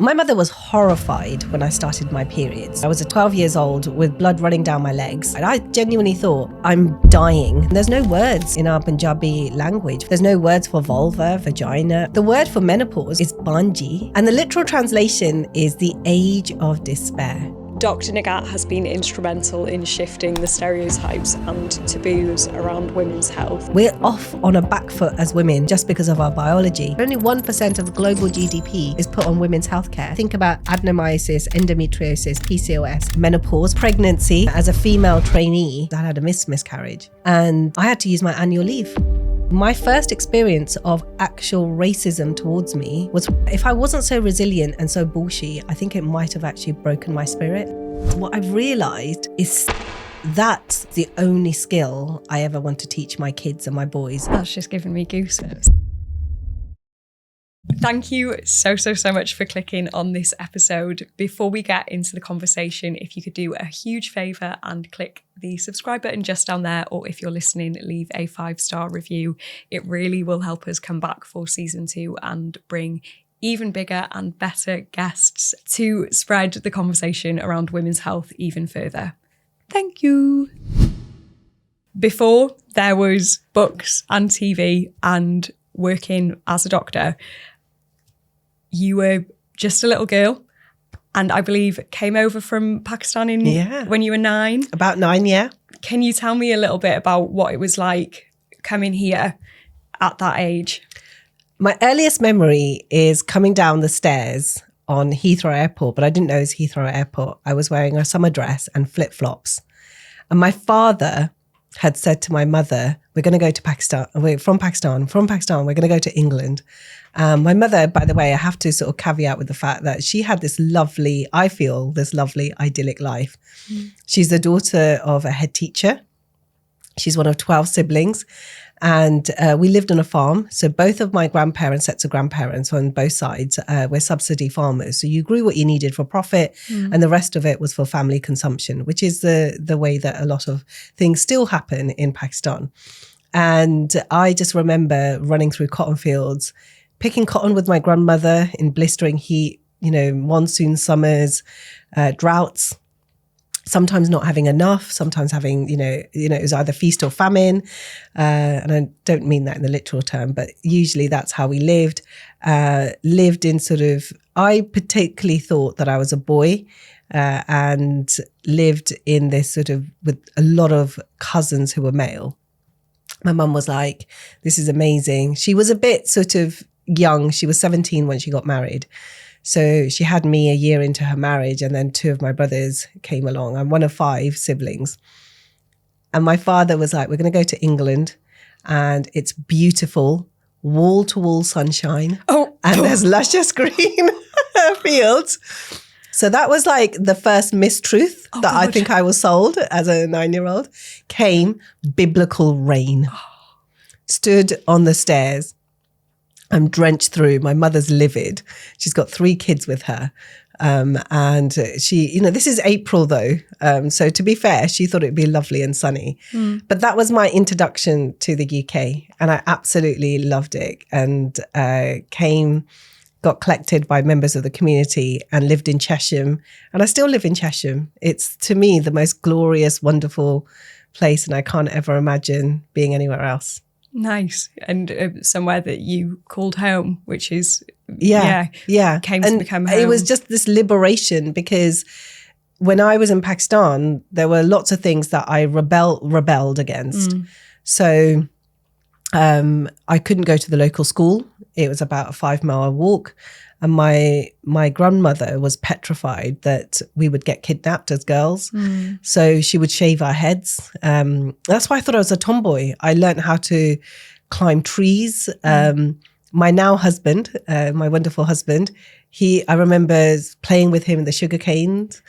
My mother was horrified when I started my periods. I was 12 years old with blood running down my legs. And I genuinely thought, I'm dying. There's no words in our Punjabi language. There's no words for vulva, vagina. The word for menopause is banji. And the literal translation is the age of despair. Dr. Nighat has been instrumental in shifting the stereotypes and taboos around women's health. We're off on a back foot as women just because of our biology. Only 1% of global GDP is put on women's healthcare. Think about adenomyosis, endometriosis, PCOS, menopause, pregnancy. As a female trainee, I had a miscarriage and I had to use my annual leave. My first experience of actual racism towards me was, if I wasn't so resilient and so bullshit, I think it might have actually broken my spirit. What I've realised is that's the only skill I ever want to teach my kids and my boys. That's just given me goosebumps. Thank you so much for clicking on this episode. Before we get into the conversation, if you could do a huge favour and click the subscribe button just down there, or if you're listening, leave a 5-star review. It really will help us come back for season 2 and bring even bigger and better guests to spread the conversation around women's health even further. Thank you. Before there was books and TV and working as a doctor, you were just a little girl, and I believe came over from Pakistan when you were 9. About 9, yeah. Can you tell me a little bit about what it was like coming here at that age? My earliest memory is coming down the stairs on Heathrow Airport, but I didn't know it was Heathrow Airport. I was wearing a summer dress and flip-flops. And my father had said to my mother, we're going to go to Pakistan. We're from Pakistan, we're going to go to England. My mother, by the way, I have to sort of caveat with the fact that she had this lovely idyllic life. She's the daughter of a head teacher. She's one of 12 siblings. And we lived on a farm. So both of my sets of grandparents on both sides were subsidy farmers. So you grew what you needed for profit, and the rest of it was for family consumption, which is the way that a lot of things still happen in Pakistan. And I just remember running through cotton fields, picking cotton with my grandmother in blistering heat, monsoon summers, droughts. Sometimes not having enough, sometimes having, it was either feast or famine. And I don't mean that in the literal term, but usually that's how we lived. Lived in I particularly thought that I was a boy and lived in this with a lot of cousins who were male. My mum was like, this is amazing. She was a bit young. She was 17 when she got married. So she had me a year into her marriage, and then 2 of my brothers came along. I'm one of 5 siblings. And my father was like, we're going to go to England, and it's beautiful, wall-to-wall sunshine. And there's luscious green fields. So that was like the first mistruth that I think I was sold as a 9-year-old. Came biblical rain. Stood on the stairs. I'm drenched through. My mother's livid. She's got 3 kids with her. And she, this is April though. So to be fair, she thought it'd be lovely and sunny. But that was my introduction to the UK. And I absolutely loved it. And got collected by members of the community and lived in Chesham. And I still live in Chesham. It's, to me, the most glorious, wonderful place. And I can't ever imagine being anywhere else. Nice. And somewhere that you called home, which is, came to become home. It was just this liberation, because when I was in Pakistan, there were lots of things that I rebelled against. So I couldn't go to the local school. It was about a 5-mile walk. And my grandmother was petrified that we would get kidnapped as girls. So she would shave our heads. That's why I thought I was a tomboy. I learned how to climb trees. My now husband, my wonderful husband, I remember playing with him in the sugar canes.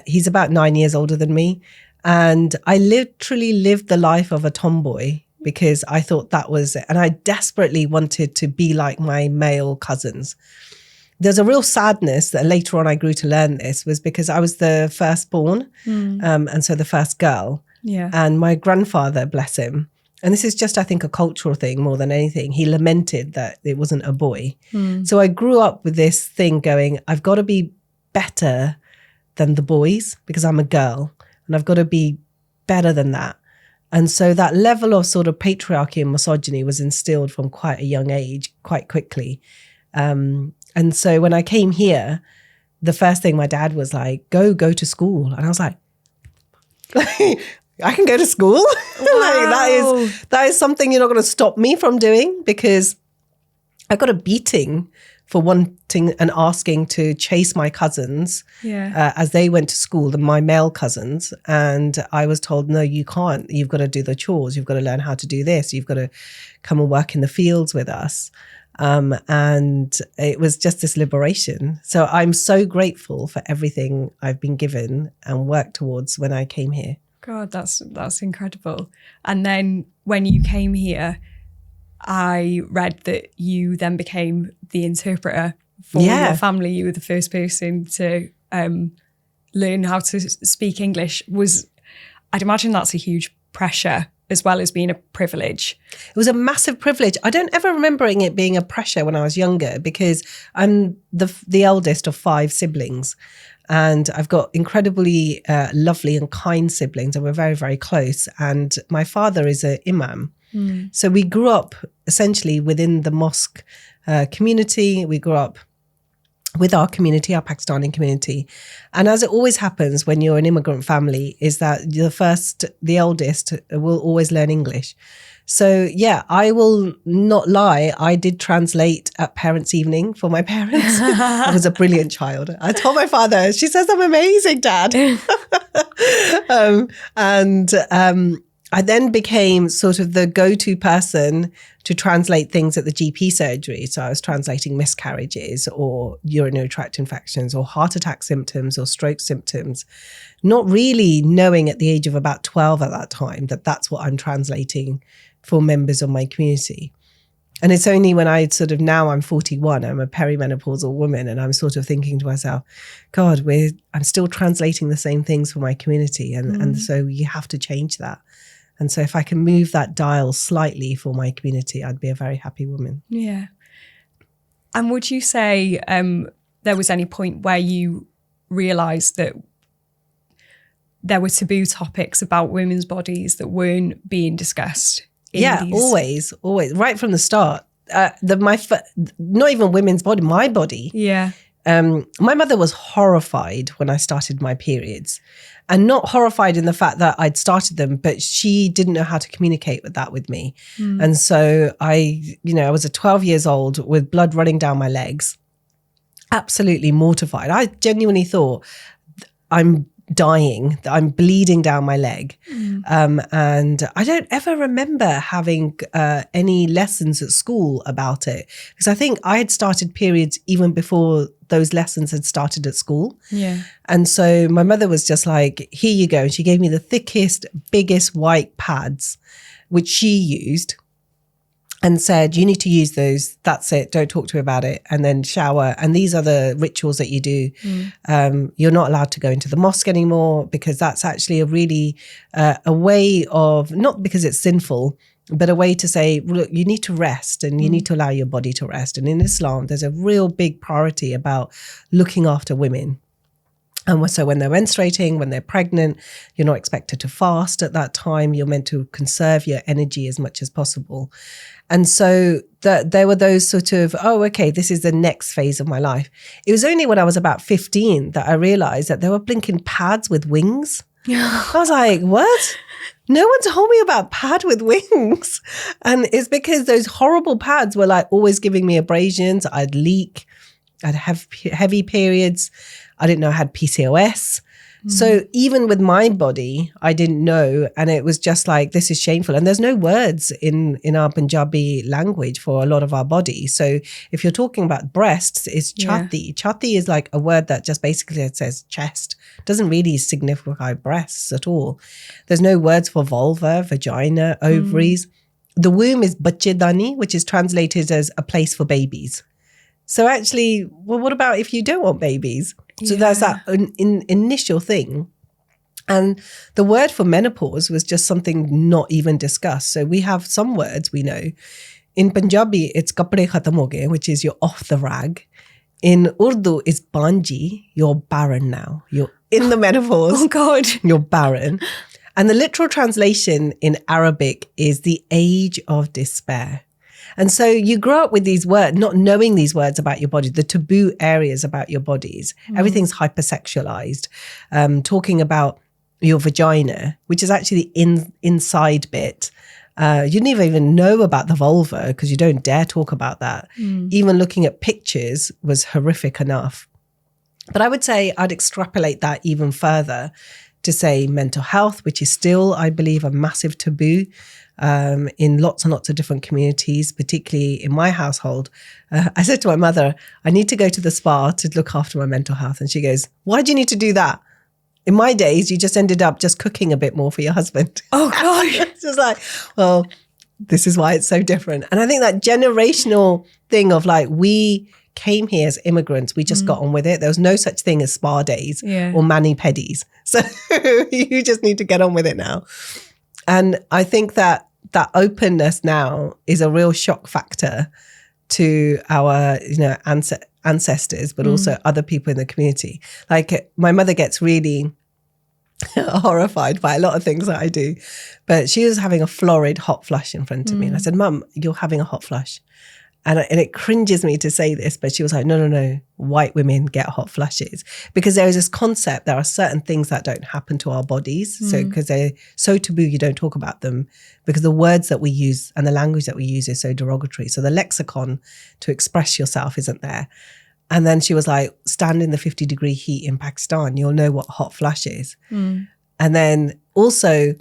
He's about 9 years older than me. And I literally lived the life of a tomboy, because I thought that was it. And I desperately wanted to be like my male cousins. There's a real sadness that later on I grew to learn this, was because I was the firstborn, and so the first girl. Yeah. And my grandfather, bless him, And this is just, I think, a cultural thing more than anything. He lamented that it wasn't a boy. So I grew up with this thing going, I've got to be better than the boys because I'm a girl, and I've got to be better than that. And so that level of sort of patriarchy and misogyny was instilled from quite a young age, quite quickly. And so when I came here, the first thing my dad was like, go to school. And I was like, I can go to school. Wow. Like that is something you're not going to stop me from doing, because I got a beating for wanting and asking to chase my cousins as they went to school, my male cousins. And I was told, no, you can't. You've got to do the chores. You've got to learn how to do this. You've got to come and work in the fields with us. And it was just this liberation. So I'm so grateful for everything I've been given and worked towards when I came here. God, that's incredible. And then when you came here, I read that you then became the interpreter for your family. You were the first person to learn how to speak English. I'd imagine that's a huge pressure as well as being a privilege. It was a massive privilege. I don't ever remembering it being a pressure when I was younger, because I'm the eldest of 5 siblings. And I've got incredibly lovely and kind siblings, and we're very, very close. And my father is an imam. So we grew up essentially within the mosque community. We grew up with our community, our Pakistani community. And as it always happens when you're an immigrant family, is that the eldest will always learn English. So yeah, I will not lie. I did translate at parents' evening for my parents. I was a brilliant child. I told my father, she says, I'm amazing, Dad. I then became sort of the go-to person to translate things at the GP surgery. So I was translating miscarriages or urinary tract infections or heart attack symptoms or stroke symptoms, not really knowing at the age of about 12 at that time that that's what I'm translating for members of my community. And it's only when now I'm 41, I'm a perimenopausal woman, and I'm sort of thinking to myself, God, I'm still translating the same things for my community. And so you have to change that. And so if I can move that dial slightly for my community, I'd be a very happy woman. Yeah. And would you say there was any point where you realised that there were taboo topics about women's bodies that weren't being discussed? Always, right from the start. Not even women's body, my body. Yeah. My mother was horrified when I started my periods, and not horrified in the fact that I'd started them, but she didn't know how to communicate with me. And so I was 12 years old with blood running down my legs, absolutely mortified. I genuinely thought, I'm dying, I'm bleeding down my leg. And I don't ever remember having any lessons at school about it, because I think I had started periods even before those lessons had started at school. Yeah. And so my mother was just like, here you go. And she gave me the thickest, biggest white pads, which she used, and said, you need to use those. That's it. Don't talk to me about it. And then shower. And these are the rituals that you do. You're not allowed to go into the mosque anymore, because that's actually a really a way of, not because it's sinful, but a way to say, look, you need to rest, and you need to allow your body to rest. And in Islam, there's a real big priority about looking after women. And so when they're menstruating, when they're pregnant, you're not expected to fast at that time. You're meant to conserve your energy as much as possible. And so there were those sort of, okay, this is the next phase of my life. It was only when I was about 15 that I realized that there were blinking pads with wings. I was like, what? No one told me about pad with wings. And it's because those horrible pads were like always giving me abrasions. I'd leak. I'd have heavy periods. I didn't know I had PCOS. So even with my body, I didn't know. And it was just like, this is shameful. And there's no words in our Punjabi language for a lot of our body. So if you're talking about breasts, it's chatti. Yeah. Chatti is like a word that just basically says chest. It doesn't really signify breasts at all. There's no words for vulva, vagina, ovaries. The womb is bachedani, which is translated as a place for babies. So actually, well, what about if you don't want babies? So there's that initial thing. And the word for menopause was just something not even discussed. So we have some words we know. In Punjabi, it's kapde khatam ho gaye, which is you're off the rag. In Urdu, it's banji, you're barren now. You're in the menopause. Oh, God. You're barren. And the literal translation in Arabic is the age of despair. And so you grow up with these words, not knowing these words about your body, the taboo areas about your bodies. Everything's hypersexualized. Talking about your vagina, which is actually the inside bit. You didn't even know about the vulva because you don't dare talk about that. Even looking at pictures was horrific enough. But I would say I'd extrapolate that even further to say mental health, which is still, I believe, a massive taboo in lots and lots of different communities, particularly in my household. I said to my mother, I need to go to the spa to look after my mental health. And she goes, why do you need to do that? In my days, you just ended up just cooking a bit more for your husband. Oh, gosh. It's just like, well, this is why it's so different. And I think that generational thing of like, we came here as immigrants, we just got on with it. There was no such thing as spa days or mani-pedis. So you just need to get on with it now. And I think that that openness now is a real shock factor to our, ancestors, but also other people in the community. Like my mother gets really horrified by a lot of things that I do, but she was having a florid hot flush in front of me. And I said, Mum, you're having a hot flush. And it cringes me to say this, but she was like, no, white women get hot flushes. Because there is this concept, there are certain things that don't happen to our bodies. So because they're so taboo, you don't talk about them because the words that we use and the language that we use is so derogatory. So the lexicon to express yourself isn't there. And then she was like, stand in the 50-degree heat in Pakistan, you'll know what hot flush is. And then also,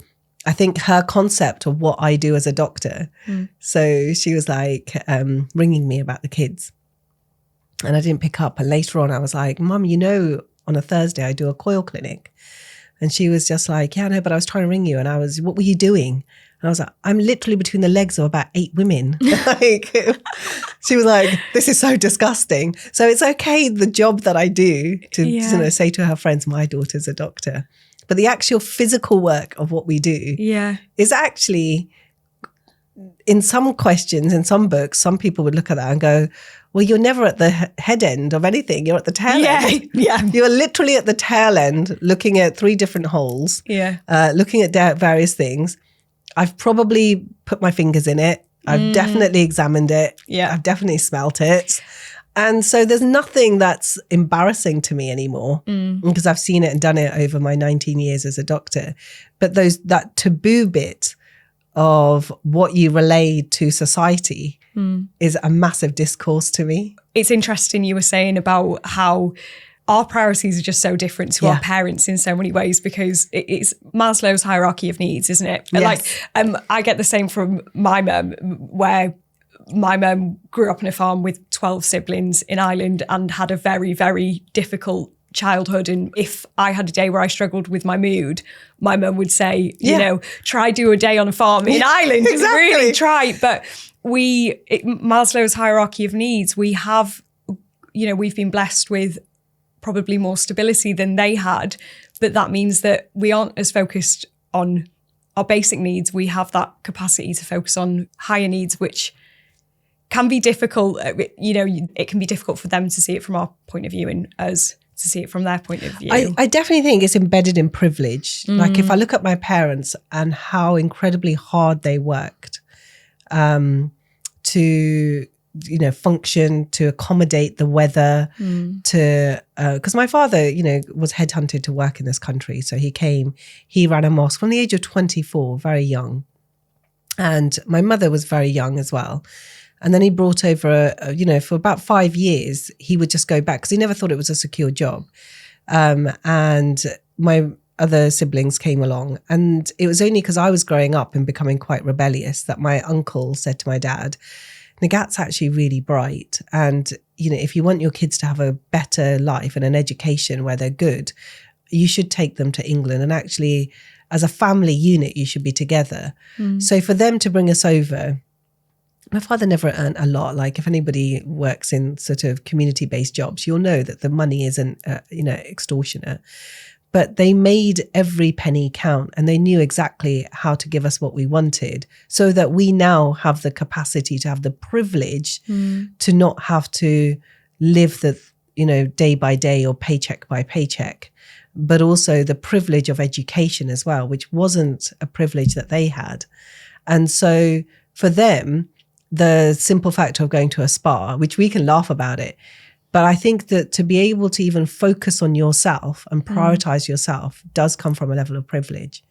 I think her concept of what I do as a doctor. So she was like ringing me about the kids and I didn't pick up. And later on I was like, Mum, on a Thursday I do a coil clinic. And she was just like, yeah, no, but I was trying to ring you. And what were you doing? And I was like, I'm literally between the legs of about 8 women. She was like, this is so disgusting. So it's okay, the job that I do to say to her friends, my daughter's a doctor. But the actual physical work of what we do is actually, in some questions, in some books, some people would look at that and go, well, you're never at the head end of anything. You're at the tail end. Yeah. You're literally at the tail end looking at 3 different holes, looking at various things. I've probably put my fingers in it. I've definitely examined it. I've definitely smelt it. And so there's nothing that's embarrassing to me anymore because I've seen it and done it over my 19 years as a doctor. But that taboo bit of what you relay to society is a massive discourse to me. It's interesting you were saying about how our priorities are just so different to our parents in so many ways because it's Maslow's hierarchy of needs, isn't it? Yes. Like I get the same from my mum, where my mum grew up on a farm with 12 siblings in Ireland and had a very, very difficult childhood. And if I had a day where I struggled with my mood, my mum would say, try do a day on a farm in Ireland. Exactly. Really try. But Maslow's hierarchy of needs, we have, we've been blessed with probably more stability than they had. But that means that we aren't as focused on our basic needs. We have that capacity to focus on higher needs, which can be difficult. It can be difficult for them to see it from our point of view and us to see it from their point of view. I definitely think it's embedded in privilege. Like if I look at my parents and how incredibly hard they worked to, function, to accommodate the weather, because my father, was headhunted to work in this country. So he ran a mosque from the age of 24, very young. And my mother was very young as well. And then he brought over, for about 5 years, he would just go back because he never thought it was a secure job. And my other siblings came along. And it was only because I was growing up and becoming quite rebellious that my uncle said to my dad, Nighat's actually really bright. And, if you want your kids to have a better life and an education where they're good, you should take them to England. And actually, as a family unit, you should be together. So for them to bring us over, my father never earned a lot. Like if anybody works in sort of community-based jobs, you'll know that the money isn't, extortionate. but they made every penny count, and they knew exactly how to give us what we wanted, so that we now have the capacity to have the privilege to not have to live the, day by day or paycheck by paycheck, but also the privilege of education as well, which wasn't a privilege that they had. And so for them, the simple fact of going to a spa, which we can laugh about it, but I think that to be able to even focus on yourself and prioritize yourself does come from a level of privilege.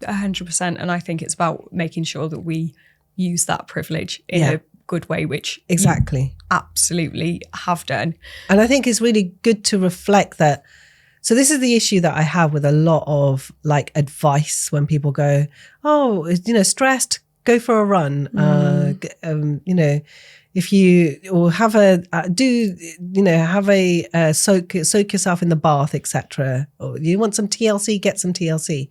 100%. And I think it's about making sure that we use that privilege in a good way, which exactly you absolutely have done. And I think it's really good to reflect that. So this is the issue that I have with a lot of like advice when people go, stressed, go for a run. If you or have a soak yourself in the bath, etc. Or you want some TLC, get some TLC.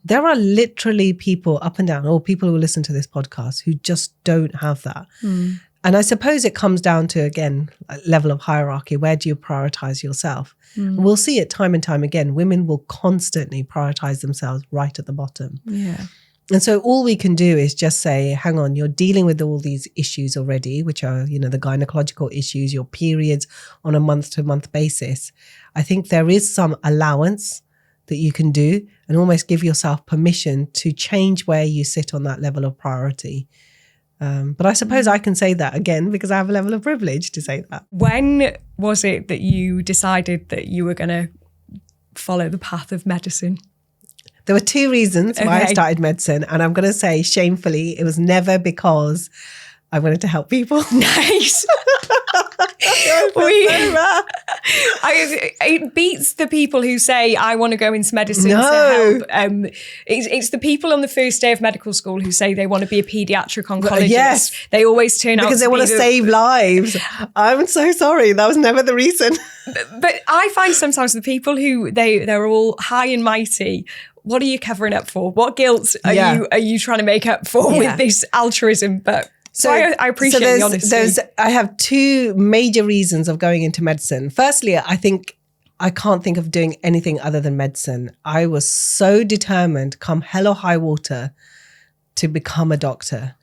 There are literally people up and down, or people who listen to this podcast, who just don't have that. And I suppose it comes down to, again, a level of hierarchy. Where do you prioritize yourself? And we'll see it time and time again. Women will constantly prioritize themselves right at the bottom. Yeah. And so all we can do is just say, hang on, you're dealing with all these issues already, which are, the gynecological issues, your periods on a month-to-month basis. I think there is some allowance that you can do and almost give yourself permission to change where you sit on that level of priority. But I suppose I can say that again because I have a level of privilege to say that. When was it that you decided that you were going to follow the path of medicine? There were two reasons why I started medicine. And I'm going to say, shamefully, it was never because I wanted to help people. Nice. It beats the people who say, I want to go into medicine to help. It's the people on the first day of medical school who say they want to be a paediatric oncologist. Yes. They always turn out because they want to save lives. I'm so sorry. That was never the reason. But I find sometimes the people who they're all high and mighty. What are you covering up for? What guilt are you trying to make up for with this altruism? But so I appreciate the honesty. I have two major reasons of going into medicine. Firstly, I think I can't think of doing anything other than medicine. I was so determined, come hell or high water, to become a doctor.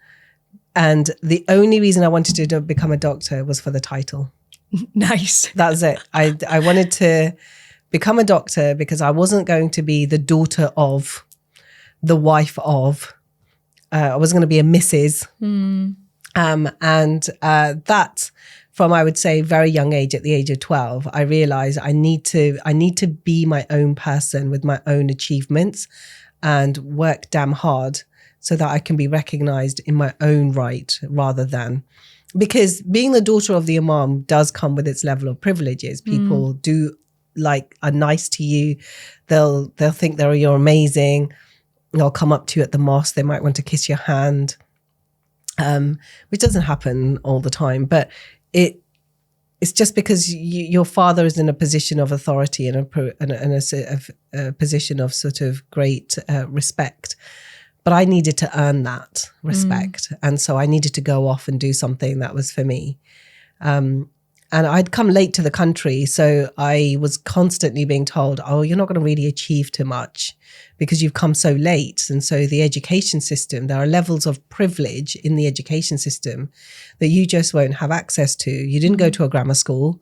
And the only reason I wanted to become a doctor was for the title. Nice. That's it. I wanted to become a doctor because I wasn't going to be the daughter of, the wife of. I was going to be a Mrs. That from, I would say, very young age, at the age of 12, I realized I need to be my own person with my own achievements and work damn hard so that I can be recognized in my own right rather than, because being the daughter of the imam does come with its level of privileges. People are nice to you. They'll think you're amazing. They'll come up to you at the mosque. They might want to kiss your hand, which doesn't happen all the time. But it's just because your father is in a position of authority and a position of sort of great respect. But I needed to earn that respect. And so I needed to go off and do something that was for me. And I'd come late to the country, so I was constantly being told, oh, you're not going to really achieve too much because you've come so late. And so the education system, there are levels of privilege in the education system that you just won't have access to. You didn't go to a grammar school.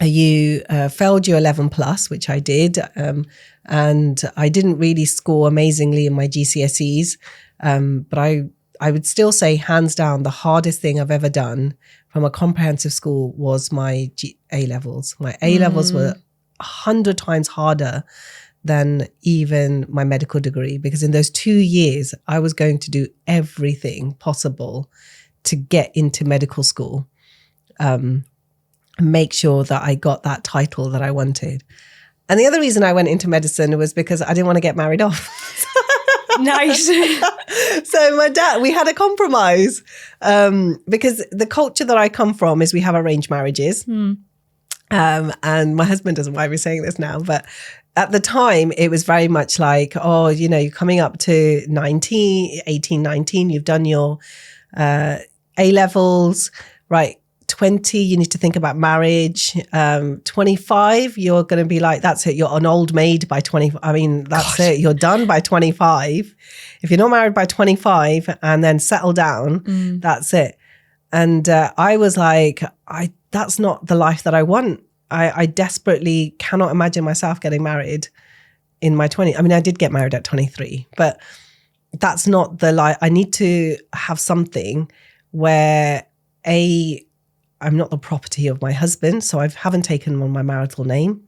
You failed your 11 plus, which I did. And I didn't really score amazingly in my GCSEs. But I would still say, hands down, the hardest thing I've ever done from a comprehensive school was my A-levels. My A-levels were 100 times harder than even my medical degree, because in those 2 years, I was going to do everything possible to get into medical school, make sure that I got that title that I wanted. And the other reason I went into medicine was because I didn't want to get married off. Nice. So my dad, we had a compromise because the culture that I come from is we have arranged marriages. And my husband doesn't mind me saying this now, but at the time it was very much like, oh, you're coming up to 18, 19, you've done your A-levels, right? 20, you need to think about marriage. 25, you're going to be like, that's it. You're an old maid by 20. I mean, that's it. You're done by 25. If you're not married by 25 and then settle down, that's it. And I was like, that's not the life that I want. I desperately cannot imagine myself getting married in my 20s. I mean, I did get married at 23, but that's not the life. I need to have something where I'm not the property of my husband, so I haven't taken on my marital name.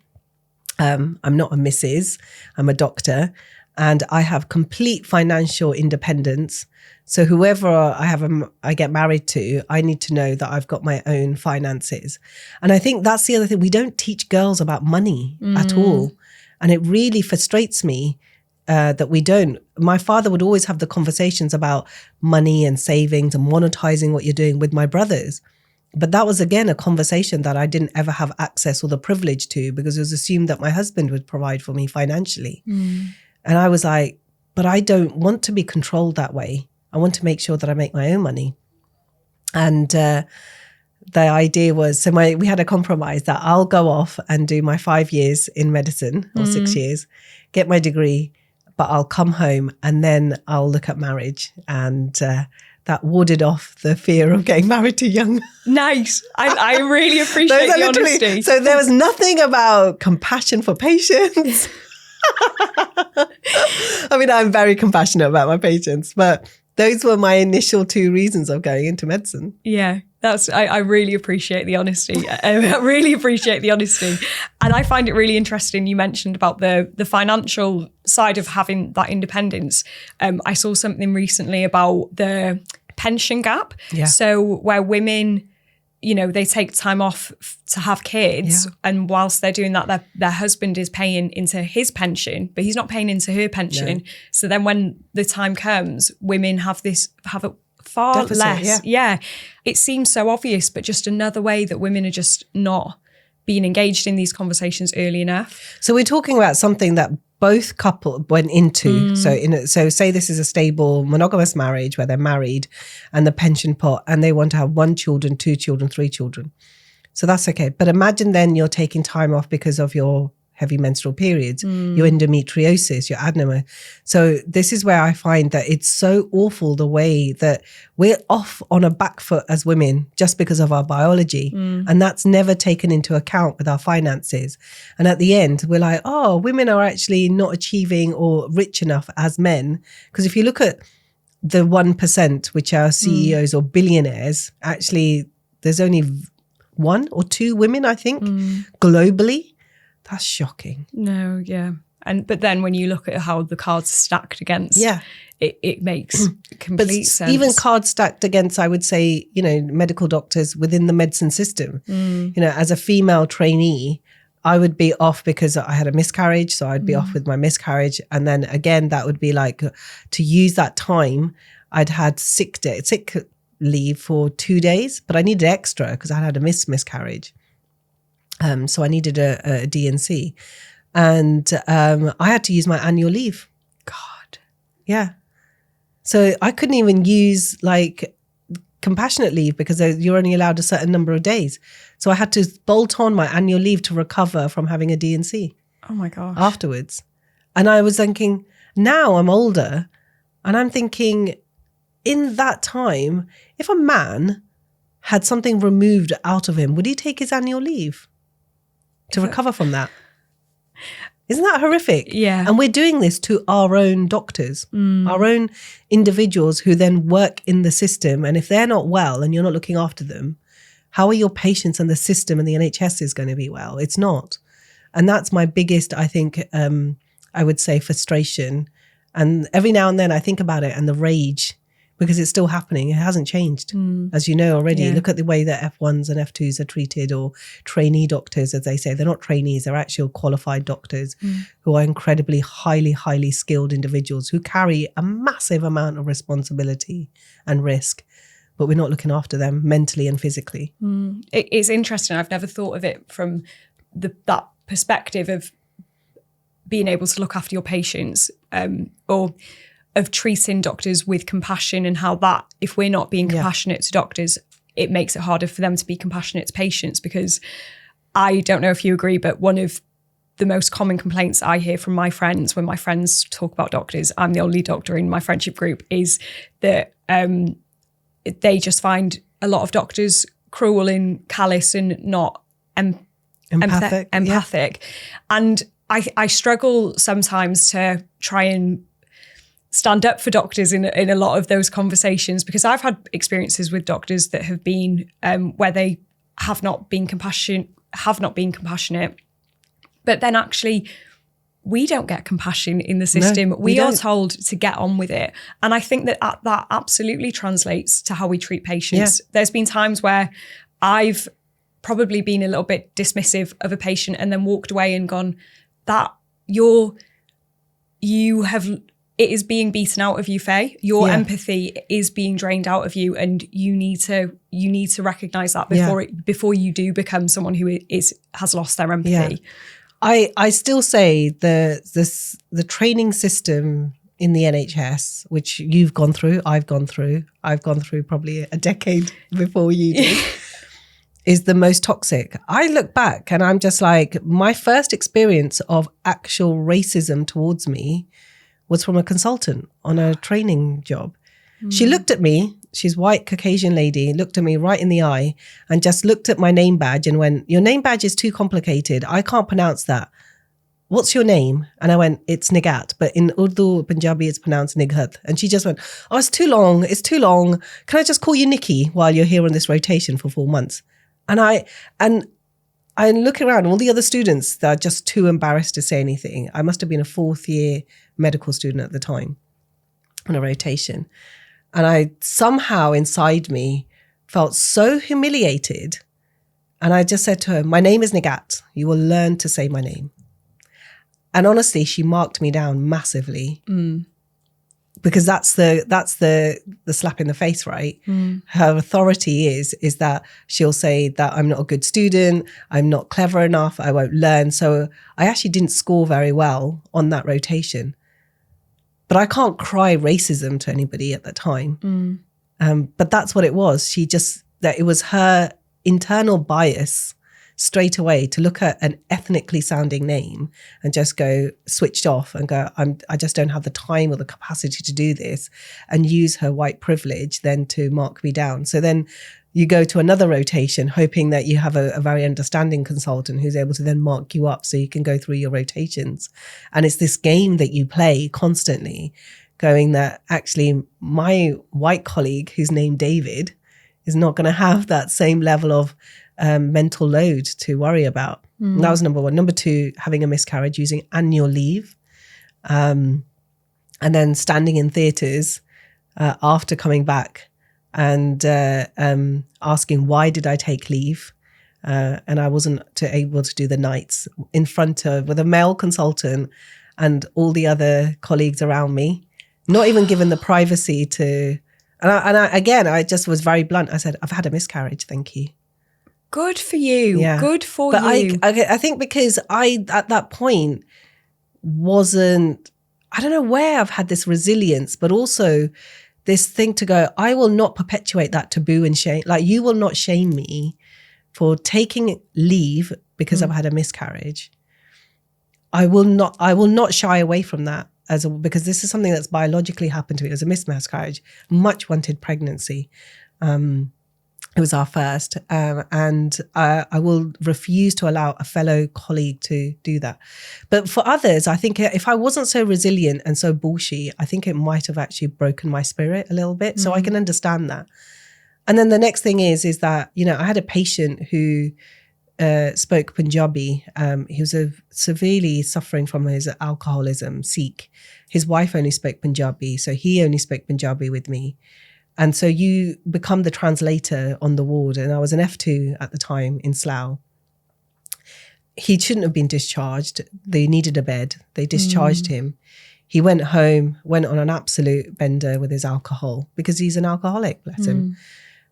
I'm not a Mrs., I'm a doctor, and I have complete financial independence. So whoever I get married to, I need to know that I've got my own finances. And I think that's the other thing. We don't teach girls about money at all. And it really frustrates me that we don't. My father would always have the conversations about money and savings and monetizing what you're doing with my brothers. But that was, again, a conversation that I didn't ever have access or the privilege to, because it was assumed that my husband would provide for me financially. And I was like, but I don't want to be controlled that way. I want to make sure that I make my own money. And the idea was, so we had a compromise that I'll go off and do my 5 years in medicine, or 6 years, get my degree, but I'll come home and then I'll look at marriage. And that warded off the fear of getting married too young. Nice. I really appreciate the honesty. So there was nothing about compassion for patients. I mean, I'm very compassionate about my patients, but those were my initial 2 reasons of going into medicine. Yeah, I really appreciate the honesty. I really appreciate the honesty. And I find it really interesting. You mentioned about the financial side of having that independence. I saw something recently about the pension gap. Yeah. So where women, they take time off to have kids, and whilst they're doing that, their husband is paying into his pension, but he's not paying into her pension. No. So then when the time comes, women have a far deficit, less. Yeah. It seems so obvious, but just another way that women are just not being engaged in these conversations early enough. So we're talking about something that both couple went into. So say this is a stable monogamous marriage where they're married and the pension pot, and they want to have 1 children, 2 children, 3 children. So that's okay. But imagine then you're taking time off because of your heavy menstrual periods, your endometriosis, your adenoma. So this is where I find that it's so awful the way that we're off on a back foot as women just because of our biology. And that's never taken into account with our finances. And at the end, we're like, oh, women are actually not achieving or rich enough as men. Because if you look at the 1%, which are CEOs or billionaires, actually there's only 1 or 2 women, I think, globally. That's shocking. No, yeah. But then when you look at how the cards are stacked against, it makes complete sense. Even cards stacked against, I would say, medical doctors within the medicine system. As a female trainee, I would be off because I had a miscarriage. So I'd be off with my miscarriage. And then again, that would be like, to use that time, I'd had sick leave for 2 days, but I needed extra because I had a miscarriage. So I needed a DNC, and I had to use my annual leave. God. Yeah. So I couldn't even use compassionate leave because you're only allowed a certain number of days. So I had to bolt on my annual leave to recover from having a DNC. Oh my gosh. Afterwards. And I was thinking, now I'm older, and I'm thinking, in that time, if a man had something removed out of him, would he take his annual leave to recover from that? Isn't that horrific? Yeah. And we're doing this to our own doctors, our own individuals who then work in the system. And if they're not well and you're not looking after them, how are your patients and the system and the NHS is going to be well? It's not. And that's my biggest, I think, I would say, frustration. And every now and then I think about it and the rage, because it's still happening. It hasn't changed, as you know already. Look at the way that F1s and F2s are treated, or trainee doctors, as they say. They're not trainees, they're actual qualified doctors who are incredibly highly, highly skilled individuals who carry a massive amount of responsibility and risk, but we're not looking after them mentally and physically. It's interesting. I've never thought of it from that perspective of being able to look after your patients, or of treating doctors with compassion, and how that, if we're not being compassionate to doctors, it makes it harder for them to be compassionate to patients. Because I don't know if you agree, but one of the most common complaints I hear from my friends when my friends talk about doctors, I'm the only doctor in my friendship group, is that they just find a lot of doctors cruel and callous and not empathic. Yeah. And I struggle sometimes to try and stand up for doctors in a lot of those conversations, because I've had experiences with doctors that have been where they have not been compassionate, but then actually we don't get compassion in the system. No, we are told to get on with it. And I think that that absolutely translates to how we treat patients. Yeah. There's been times where I've probably been a little bit dismissive of a patient and then walked away and gone, that it is being beaten out of you, Faye. Your empathy is being drained out of you, and you need to recognize that before you do become someone who has lost their empathy. Yeah. I still say the training system in the NHS, which you've gone through, I've gone through probably a decade before you did, is the most toxic. I look back and I'm just like, my first experience of actual racism towards me was from a consultant on a training job. She looked at me, she's white, Caucasian lady, looked at me right in the eye and just looked at my name badge and went, your name badge is too complicated. I can't pronounce that. What's your name? And I went, it's Nighat, but in Urdu, Punjabi, it's pronounced Nighat. And she just went, oh, it's too long. Can I just call you Nikki while you're here on this rotation for 4 months? And I look around, all the other students that are just too embarrassed to say anything. I must have been a 4th year medical student at the time on a rotation. And I somehow inside me felt so humiliated. And I just said to her, my name is Nighat. You will learn to say my name. And honestly, she marked me down massively. Because that's the slap in the face, right? Her authority is that she'll say that I'm not a good student, I'm not clever enough, I won't learn. So I actually didn't score very well on that rotation. But I can't cry racism to anybody at that time. But that's what it was. That it was her internal bias straight away to look at an ethnically sounding name and just go switched off and go, I just don't have the time or the capacity to do this, and use her white privilege then to mark me down. So then you go to another rotation hoping that you have a very understanding consultant who's able to then mark you up so you can go through your rotations. And it's this game that you play constantly, going that actually my white colleague who's named David is not going to have that same level of mental load to worry about. And that was number one. Number two, having a miscarriage, using annual leave, and then standing in theatres after coming back and asking why did I take leave, and I wasn't able to do the nights in front of with a male consultant and all the other colleagues around me, not even given the privacy to. And I just was very blunt. I said, I've had a miscarriage, thank you. Good for you. Yeah. Good for but you. I think because I, at that point, wasn't, I don't know where I've had this resilience, but also this thing to go, I will not perpetuate that taboo and shame. Like, you will not shame me for taking leave because I've had a miscarriage. I will not shy away from that because this is something that's biologically happened to me. It was a miscarriage, much wanted pregnancy. It was our first, and I will refuse to allow a fellow colleague to do that. But for others, I think if I wasn't so resilient and so bullshit, I think it might have actually broken my spirit a little bit. So I can understand that. And then the next thing is that, I had a patient who spoke Punjabi. He was severely suffering from his alcoholism, Sikh. His wife only spoke Punjabi, so he only spoke Punjabi with me. And so you become the translator on the ward. And I was an F2 at the time in Slough. He shouldn't have been discharged. They needed a bed. They discharged him. He went home, went on an absolute bender with his alcohol because he's an alcoholic, bless him.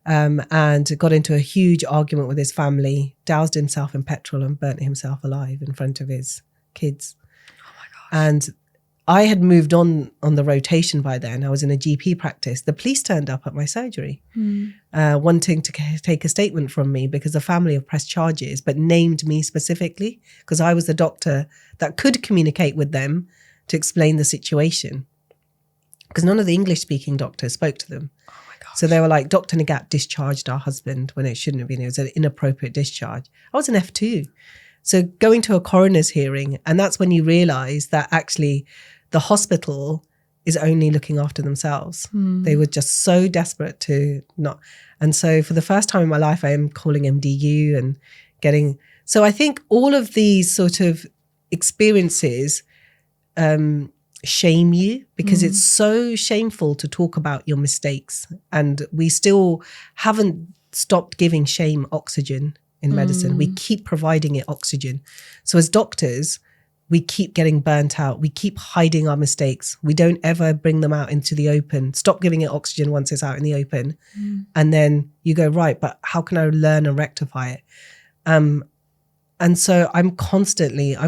And got into a huge argument with his family, doused himself in petrol and burnt himself alive in front of his kids. Oh my gosh. And I had moved on the rotation by then. I was in a GP practice. The police turned up at my surgery, wanting to take a statement from me because the family have pressed charges, but named me specifically because I was the doctor that could communicate with them to explain the situation. Because none of the English-speaking doctors spoke to them. Oh my gosh. So they were like, Dr. Nighat discharged our husband when it shouldn't have been. It was an inappropriate discharge. I was an F2. So going to a coroner's hearing, and that's when you realise that actually the hospital is only looking after themselves. They were just so desperate to not. And so for the first time in my life, I am calling MDU and getting. So I think all of these sort of experiences shame you because it's so shameful to talk about your mistakes. And we still haven't stopped giving shame oxygen in medicine. We keep providing it oxygen. So as doctors, we keep getting burnt out. We keep hiding our mistakes. We don't ever bring them out into the open. Stop giving it oxygen once it's out in the open. And then you go, right, but how can I learn and rectify it? And so I'm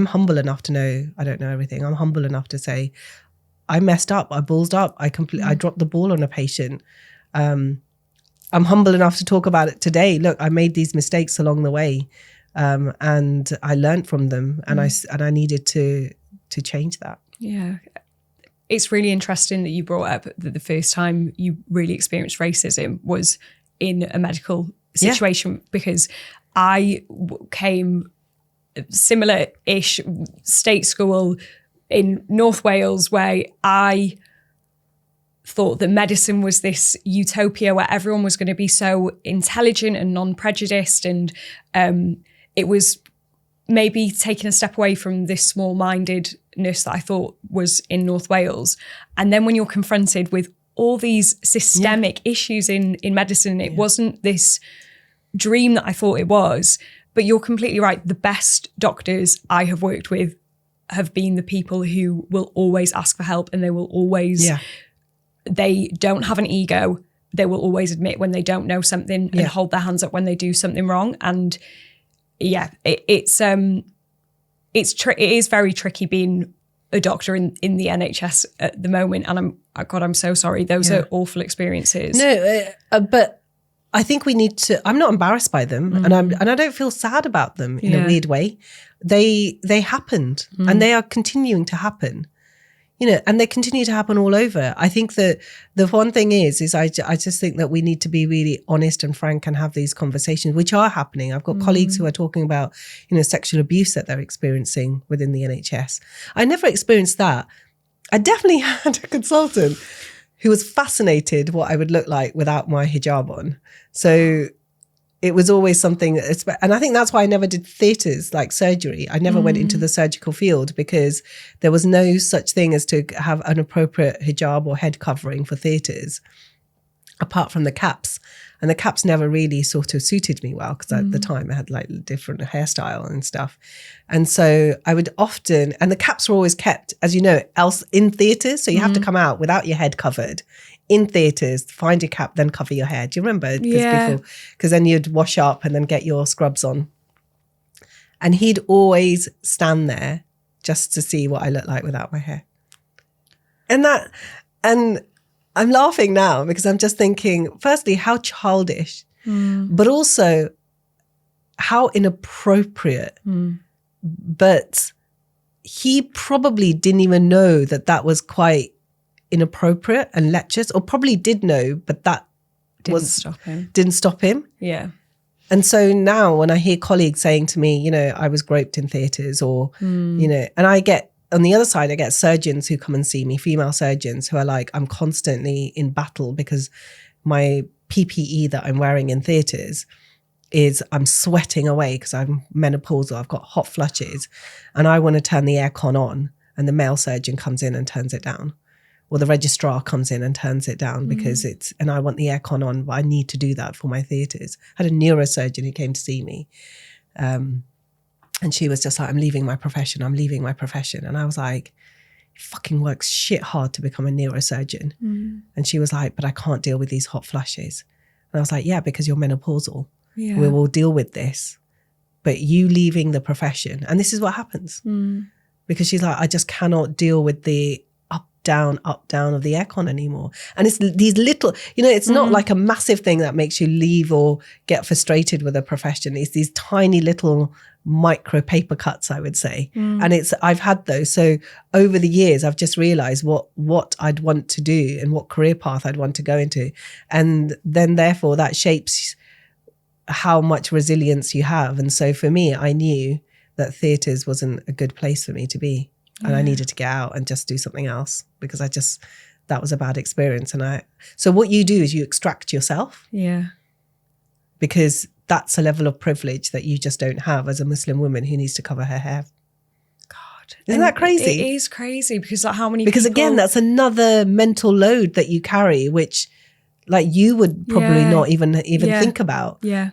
humble enough to know I don't know everything. I'm humble enough to say, I messed up. I ballsed up. I dropped the ball on a patient. I'm humble enough to talk about it today. Look, I made these mistakes along the way. And I learned from them, and I needed to change that. Yeah, it's really interesting that you brought up that the first time you really experienced racism was in a medical situation, because I came similar-ish state school in North Wales, where I thought that medicine was this utopia where everyone was going to be so intelligent and non-prejudiced, and it was maybe taking a step away from this small-mindedness that I thought was in North Wales. And then when you're confronted with all these systemic issues in medicine, it wasn't this dream that I thought it was. But you're completely right. The best doctors I have worked with have been the people who will always ask for help, and they will always, they don't have an ego. They will always admit when they don't know something and hold their hands up when they do something wrong. And it is very tricky being a doctor in the NHS at the moment. And I'm so sorry. Those are awful experiences. No, but I think we need to. I'm not embarrassed by them, and I don't feel sad about them in a weird way. They happened, and they are continuing to happen. And they continue to happen all over. I think that the one thing is I just think that we need to be really honest and frank and have these conversations, which are happening. I've got colleagues who are talking about, sexual abuse that they're experiencing within the NHS. I never experienced that. I definitely had a consultant who was fascinated what I would look like without my hijab on. So it was always something, and I think that's why I never did theatres like surgery. I never went into the surgical field because there was no such thing as to have an appropriate hijab or head covering for theatres, apart from the caps. And the caps never really sort of suited me well because at the time I had like different hairstyle and stuff. And so I would often, and the caps were always kept, as you know, else in theatres. So you have to come out without your head covered. In theatres, find your cap, then cover your hair. Do you remember? Because then you'd wash up and then get your scrubs on. And he'd always stand there just to see what I look like without my hair. And I'm laughing now because I'm just thinking, firstly, how childish, but also how inappropriate. But he probably didn't even know that was quite inappropriate and lecherous, or probably did know, but that didn't stop him. Yeah. And so now when I hear colleagues saying to me, I was groped in theatres, or, and I get, on the other side, I get surgeons who come and see me, female surgeons who are like, I'm constantly in battle because my PPE that I'm wearing in theatres is I'm sweating away because I'm menopausal, I've got hot flushes, and I want to turn the aircon on, and the male surgeon comes in and turns it down. Or the registrar comes in and turns it down because and I want the aircon on, but I need to do that for my theatres. I had a neurosurgeon who came to see me. And she was just like, I'm leaving my profession. And I was like, it fucking works shit hard to become a neurosurgeon. And she was like, but I can't deal with these hot flushes. And I was like, yeah, because you're menopausal. Yeah. We will deal with this. But you leaving the profession, and this is what happens. Because she's like, I just cannot deal with the down of the aircon anymore. And it's these little, it's not like a massive thing that makes you leave or get frustrated with a profession. It's these tiny little micro paper cuts, I would say. And I've had those. So over the years, I've just realized what I'd want to do and what career path I'd want to go into. And then therefore that shapes how much resilience you have. And so for me, I knew that theatres wasn't a good place for me to be. And I needed to get out and just do something else because that was a bad experience. So what you do is you extract yourself. Yeah. Because that's a level of privilege that you just don't have as a Muslim woman who needs to cover her hair. God. Isn't that crazy? It is crazy because like how many Because people... again, that's another mental load that you carry, which like you would probably not even think about. Yeah.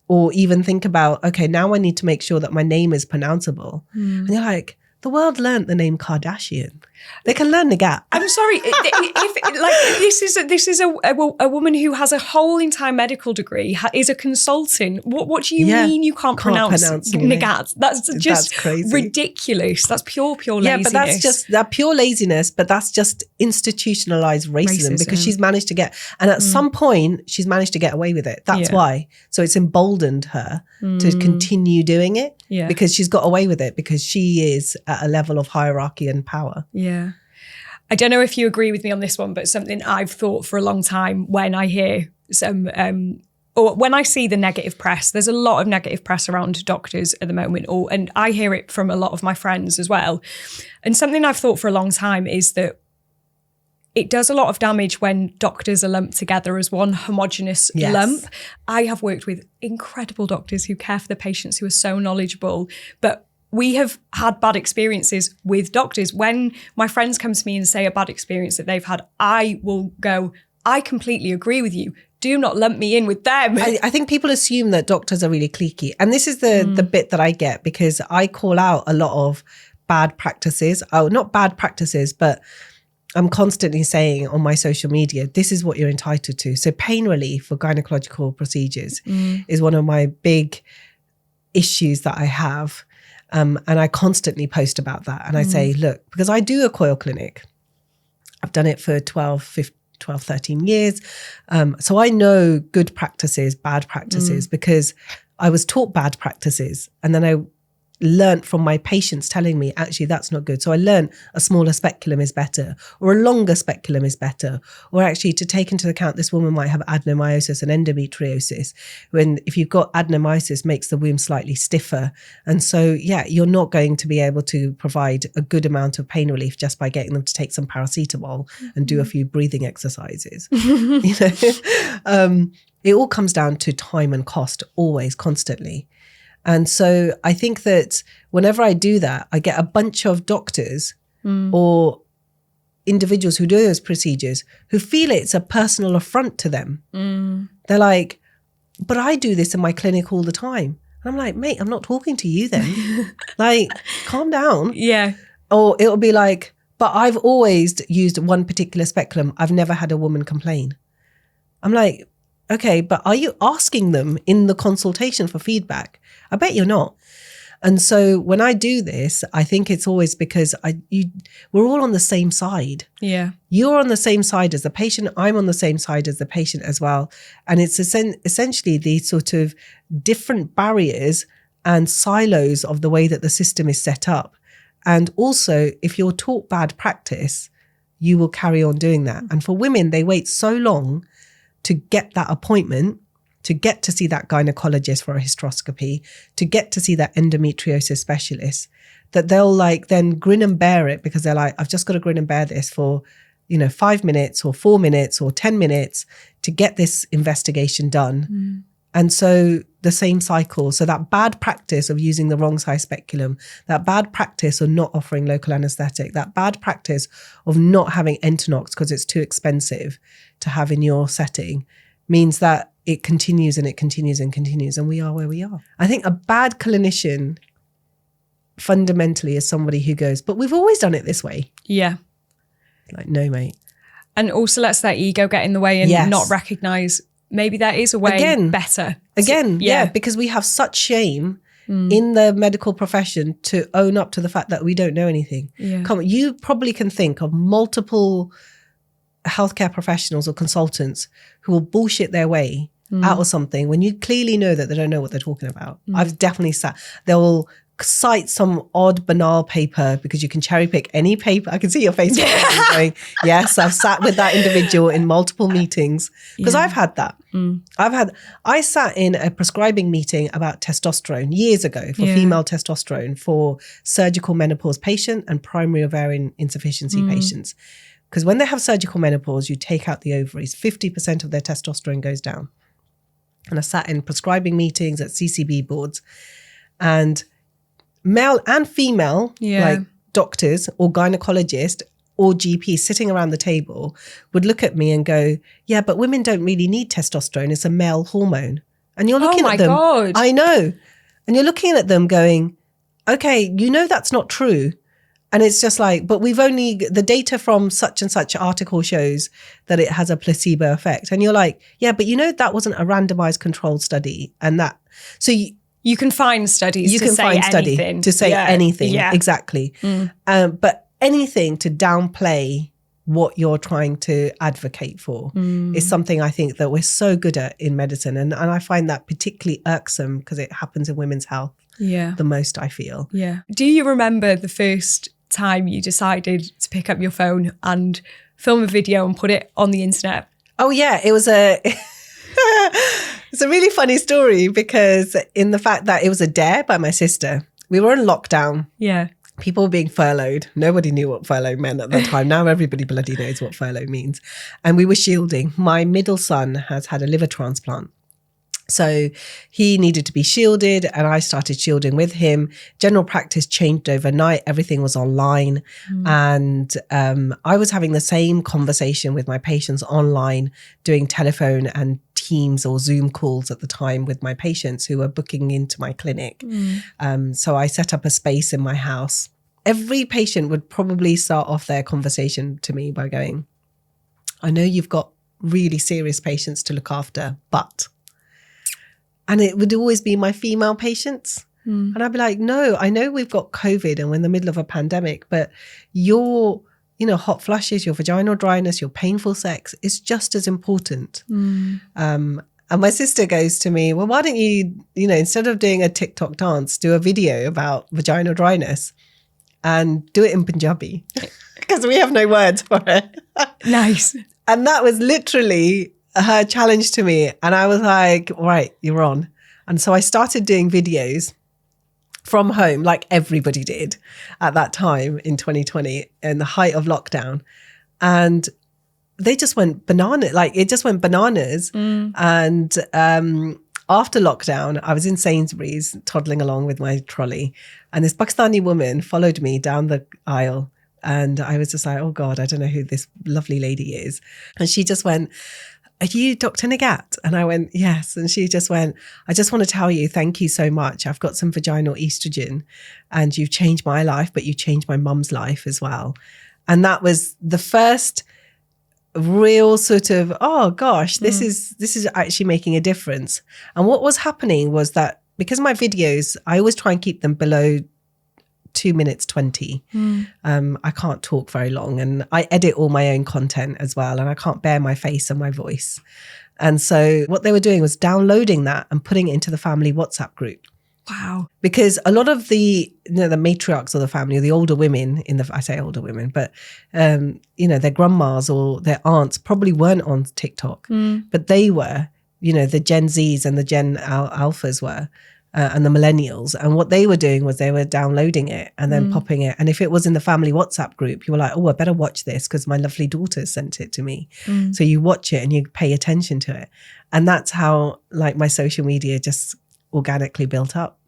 Or even think about, okay, now I need to make sure that my name is pronounceable. And you're like, the world learnt the name Kardashian. They can learn Nighat. I'm sorry. This is a woman who has a whole entire medical degree, is a consultant. What do you mean you can't pronounce Nighat? That's crazy. Ridiculous. That's pure laziness. Yeah, but that's just that pure laziness. But that's just institutionalized racism. Because she's managed to get, and at some point she's managed to get away with it. That's why. So it's emboldened her to continue doing it. Yeah. Because she's got away with it because she is at a level of hierarchy and power. Yeah. I don't know if you agree with me on this one, but something I've thought for a long time when I hear some, or when I see the negative press, there's a lot of negative press around doctors at the moment, and I hear it from a lot of my friends as well. And something I've thought for a long time is that it does a lot of damage when doctors are lumped together as one homogenous lump. I have worked with incredible doctors who care for the patients, who are so knowledgeable, but we have had bad experiences with doctors. When my friends come to me and say a bad experience that they've had, I will go, I completely agree with you. Do not lump me in with them. I think people assume that doctors are really cliquey. And this is the bit that I get because I call out a lot of bad practices. Oh, not bad practices, but I'm constantly saying on my social media, this is what you're entitled to. So pain relief for gynecological procedures is one of my big issues that I have. And I constantly post about that. And I say, look, because I do a coil clinic. I've done it for 13 years. So I know good practices, bad practices, because I was taught bad practices. And then I learnt from my patients telling me, actually, that's not good. So I learned a smaller speculum is better, or a longer speculum is better, or actually to take into account this woman might have adenomyosis and endometriosis. When if you've got adenomyosis, makes the womb slightly stiffer. And so, you're not going to be able to provide a good amount of pain relief just by getting them to take some paracetamol and do a few breathing exercises. It all comes down to time and cost, always, constantly. And so I think that whenever I do that, I get a bunch of doctors or individuals who do those procedures who feel it's a personal affront to them. They're like, but I do this in my clinic all the time. And I'm like, mate, I'm not talking to you then. Like, calm down. Yeah. Or it'll be like, but I've always used one particular speculum. I've never had a woman complain. I'm like, okay, but are you asking them in the consultation for feedback? I bet you're not. And so when I do this, I think it's always because we're all on the same side. Yeah. You're on the same side as the patient. I'm on the same side as the patient as well. And it's essentially these sort of different barriers and silos of the way that the system is set up. And also, if you're taught bad practice, you will carry on doing that. And for women, they wait so long to get that appointment, to get to see that gynecologist for a hysteroscopy, to get to see that endometriosis specialist, that they'll like then grin and bear it because they're like, I've just got to grin and bear this for, 5 minutes or 4 minutes or 10 minutes to get this investigation done. And so the same cycle. So that bad practice of using the wrong size speculum, that bad practice of not offering local anesthetic, that bad practice of not having Entonox because it's too expensive to have in your setting means that it continues and it continues and continues, and we are where we are. I think a bad clinician fundamentally is somebody who goes, but we've always done it this way. Yeah. Like, no, mate. And also lets their ego get in the way and not recognise maybe there is a way better. Again, because we have such shame in the medical profession to own up to the fact that we don't know anything. Yeah. Come on, you probably can think of multiple healthcare professionals or consultants who will bullshit their way out of something when you clearly know that they don't know what they're talking about. I've definitely they'll cite some odd banal paper because you can cherry pick any paper. I can see your face going, yes, I've sat with that individual in multiple meetings because I've had that. I sat in a prescribing meeting about testosterone years ago for female testosterone for surgical menopause patient and primary ovarian insufficiency patients. Because when they have surgical menopause, you take out the ovaries, 50% of their testosterone goes down. And I sat in prescribing meetings at CCB boards, and male and female, like doctors or gynecologists or GPs sitting around the table would look at me and go, yeah, but women don't really need testosterone. It's a male hormone. And you're looking at them. Oh my God. I know. And you're looking at them going, okay, you know that's not true. And it's just like, but the data from such and such article shows that it has a placebo effect. And you're like, yeah, but you know, that wasn't a randomized controlled study. And that, so you can find studies to say anything. Yeah. Exactly. But anything to downplay what you're trying to advocate for is something I think that we're so good at in medicine. And I find that particularly irksome because it happens in women's health the most, I feel. Yeah. Do you remember the first time you decided to pick up your phone and film a video and put it on the internet? Oh yeah, it was it's a really funny story because in the fact that it was a dare by my sister. We were in lockdown. Yeah. People were being furloughed. Nobody knew what furlough meant at the time. Now everybody bloody knows what furlough means. And we were shielding. My middle son has had a liver transplant. So he needed to be shielded and I started shielding with him. General practice changed overnight. Everything was online. And I was having the same conversation with my patients online, doing telephone and Teams or Zoom calls at the time with my patients who were booking into my clinic. So I set up a space in my house. Every patient would probably start off their conversation to me by going, I know you've got really serious patients to look after, but... And it would always be my female patients. And I'd be like, no, I know we've got COVID and we're in the middle of a pandemic, but your, hot flushes, your vaginal dryness, your painful sex is just as important. And my sister goes to me, well, why don't you, instead of doing a TikTok dance, do a video about vaginal dryness and do it in Punjabi because we have no words for it. Nice. And that was literally her challenge to me. And I was like, right, you're on. And so I started doing videos from home like everybody did at that time in 2020 in the height of lockdown. And they just went bananas. Like it just went bananas. And after lockdown, I was in Sainsbury's toddling along with my trolley. And this Pakistani woman followed me down the aisle. And I was just like, oh God, I don't know who this lovely lady is. And she just went, are you Dr. Nighat? And I went, yes. And she just went, I just want to tell you, thank you so much. I've got some vaginal estrogen and you've changed my life, but you changed my mum's life as well. And that was the first real sort of, oh gosh, this is actually making a difference. And what was happening was that because my videos, I always try and keep them below 2 minutes 20. I can't talk very long and I edit all my own content as well and I can't bear my face and my voice. And so what they were doing was downloading that and putting it into the family WhatsApp group. Wow. Because a lot of the the matriarchs of the family, the older women I say older women, but their grandmas or their aunts probably weren't on TikTok, but they were, the Gen Zs and the Gen Alphas were. And the millennials. And what they were doing was they were downloading it and then popping it. And if it was in the family WhatsApp group, you were like, oh, I better watch this because my lovely daughter sent it to me. So you watch it and you pay attention to it. And that's how my social media just organically built up.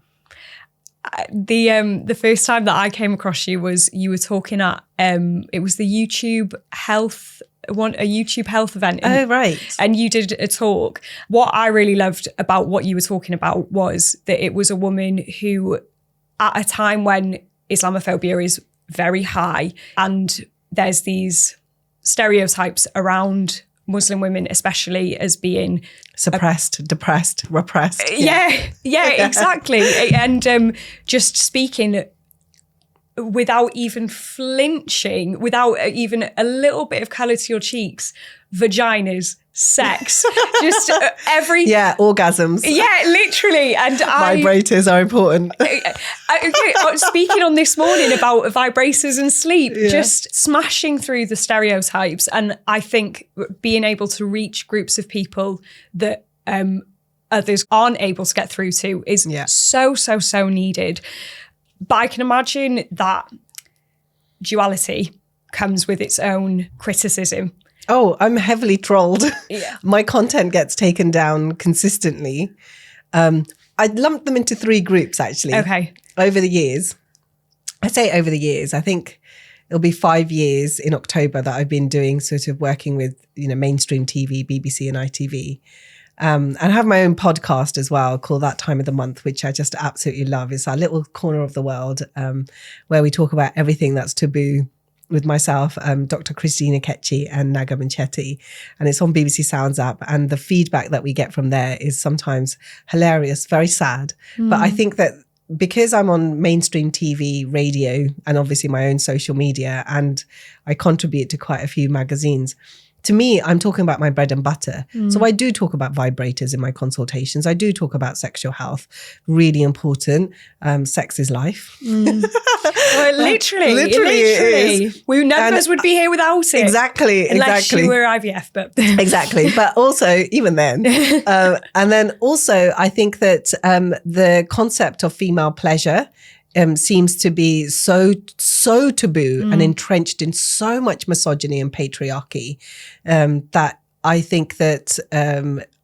The first time that I came across you was you were talking at, it was the YouTube health a YouTube health event. Oh, right. And you did a talk. What I really loved about what you were talking about was that it was a woman who, at a time when Islamophobia is very high and there's these stereotypes around Muslim women especially as being suppressed, depressed, repressed. Yeah, exactly. And just speaking without even flinching, without even a little bit of colour to your cheeks, vaginas, sex, just every... Yeah, orgasms. Yeah, literally. And vibrators are important. Speaking on this morning about vibrators and sleep, just smashing through the stereotypes. And I think being able to reach groups of people that others aren't able to get through to is so needed. But I can imagine that duality comes with its own criticism. Oh, I'm heavily trolled. Yeah. My content gets taken down consistently. I lumped them into 3 groups, actually. Okay. Over the years. I say over the years. I think it'll be 5 years in October that I've been doing sort of working with, mainstream TV, BBC and ITV. And I have my own podcast as well called That Time of the Month, which I just absolutely love. It's our little corner of the world where we talk about everything that's taboo with myself, Dr. Christina Ketchi and Naga Manchetti. And it's on BBC Sounds app. And the feedback that we get from there is sometimes hilarious, very sad. But I think that because I'm on mainstream TV, radio, and obviously my own social media, and I contribute to quite a few magazines, to me, I'm talking about my bread and butter. So I do talk about vibrators in my consultations. I do talk about sexual health. Really important. Sex is life. Well, literally. We none of us would be here without it. Exactly. Unless you were IVF, but... Exactly. But also, even then. And then also, I think that the concept of female pleasure seems to be so taboo and entrenched in so much misogyny and patriarchy that I think that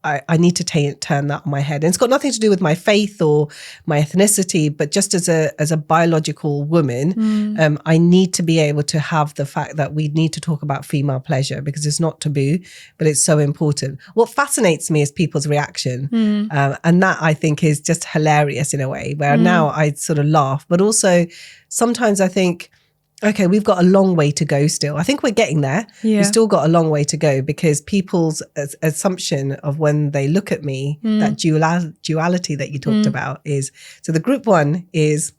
I need to turn that on my head. And it's got nothing to do with my faith or my ethnicity, but just as a biological woman, I need to be able to have the fact that we need to talk about female pleasure because it's not taboo, but it's so important. What fascinates me is people's reaction. And that I think is just hilarious in a way where now I sort of laugh, but also sometimes I think, okay, we've got a long way to go still. I think we're getting there. We've still got a long way to go because people's assumption of when they look at me, that duality that you talked about is, so the group 1 is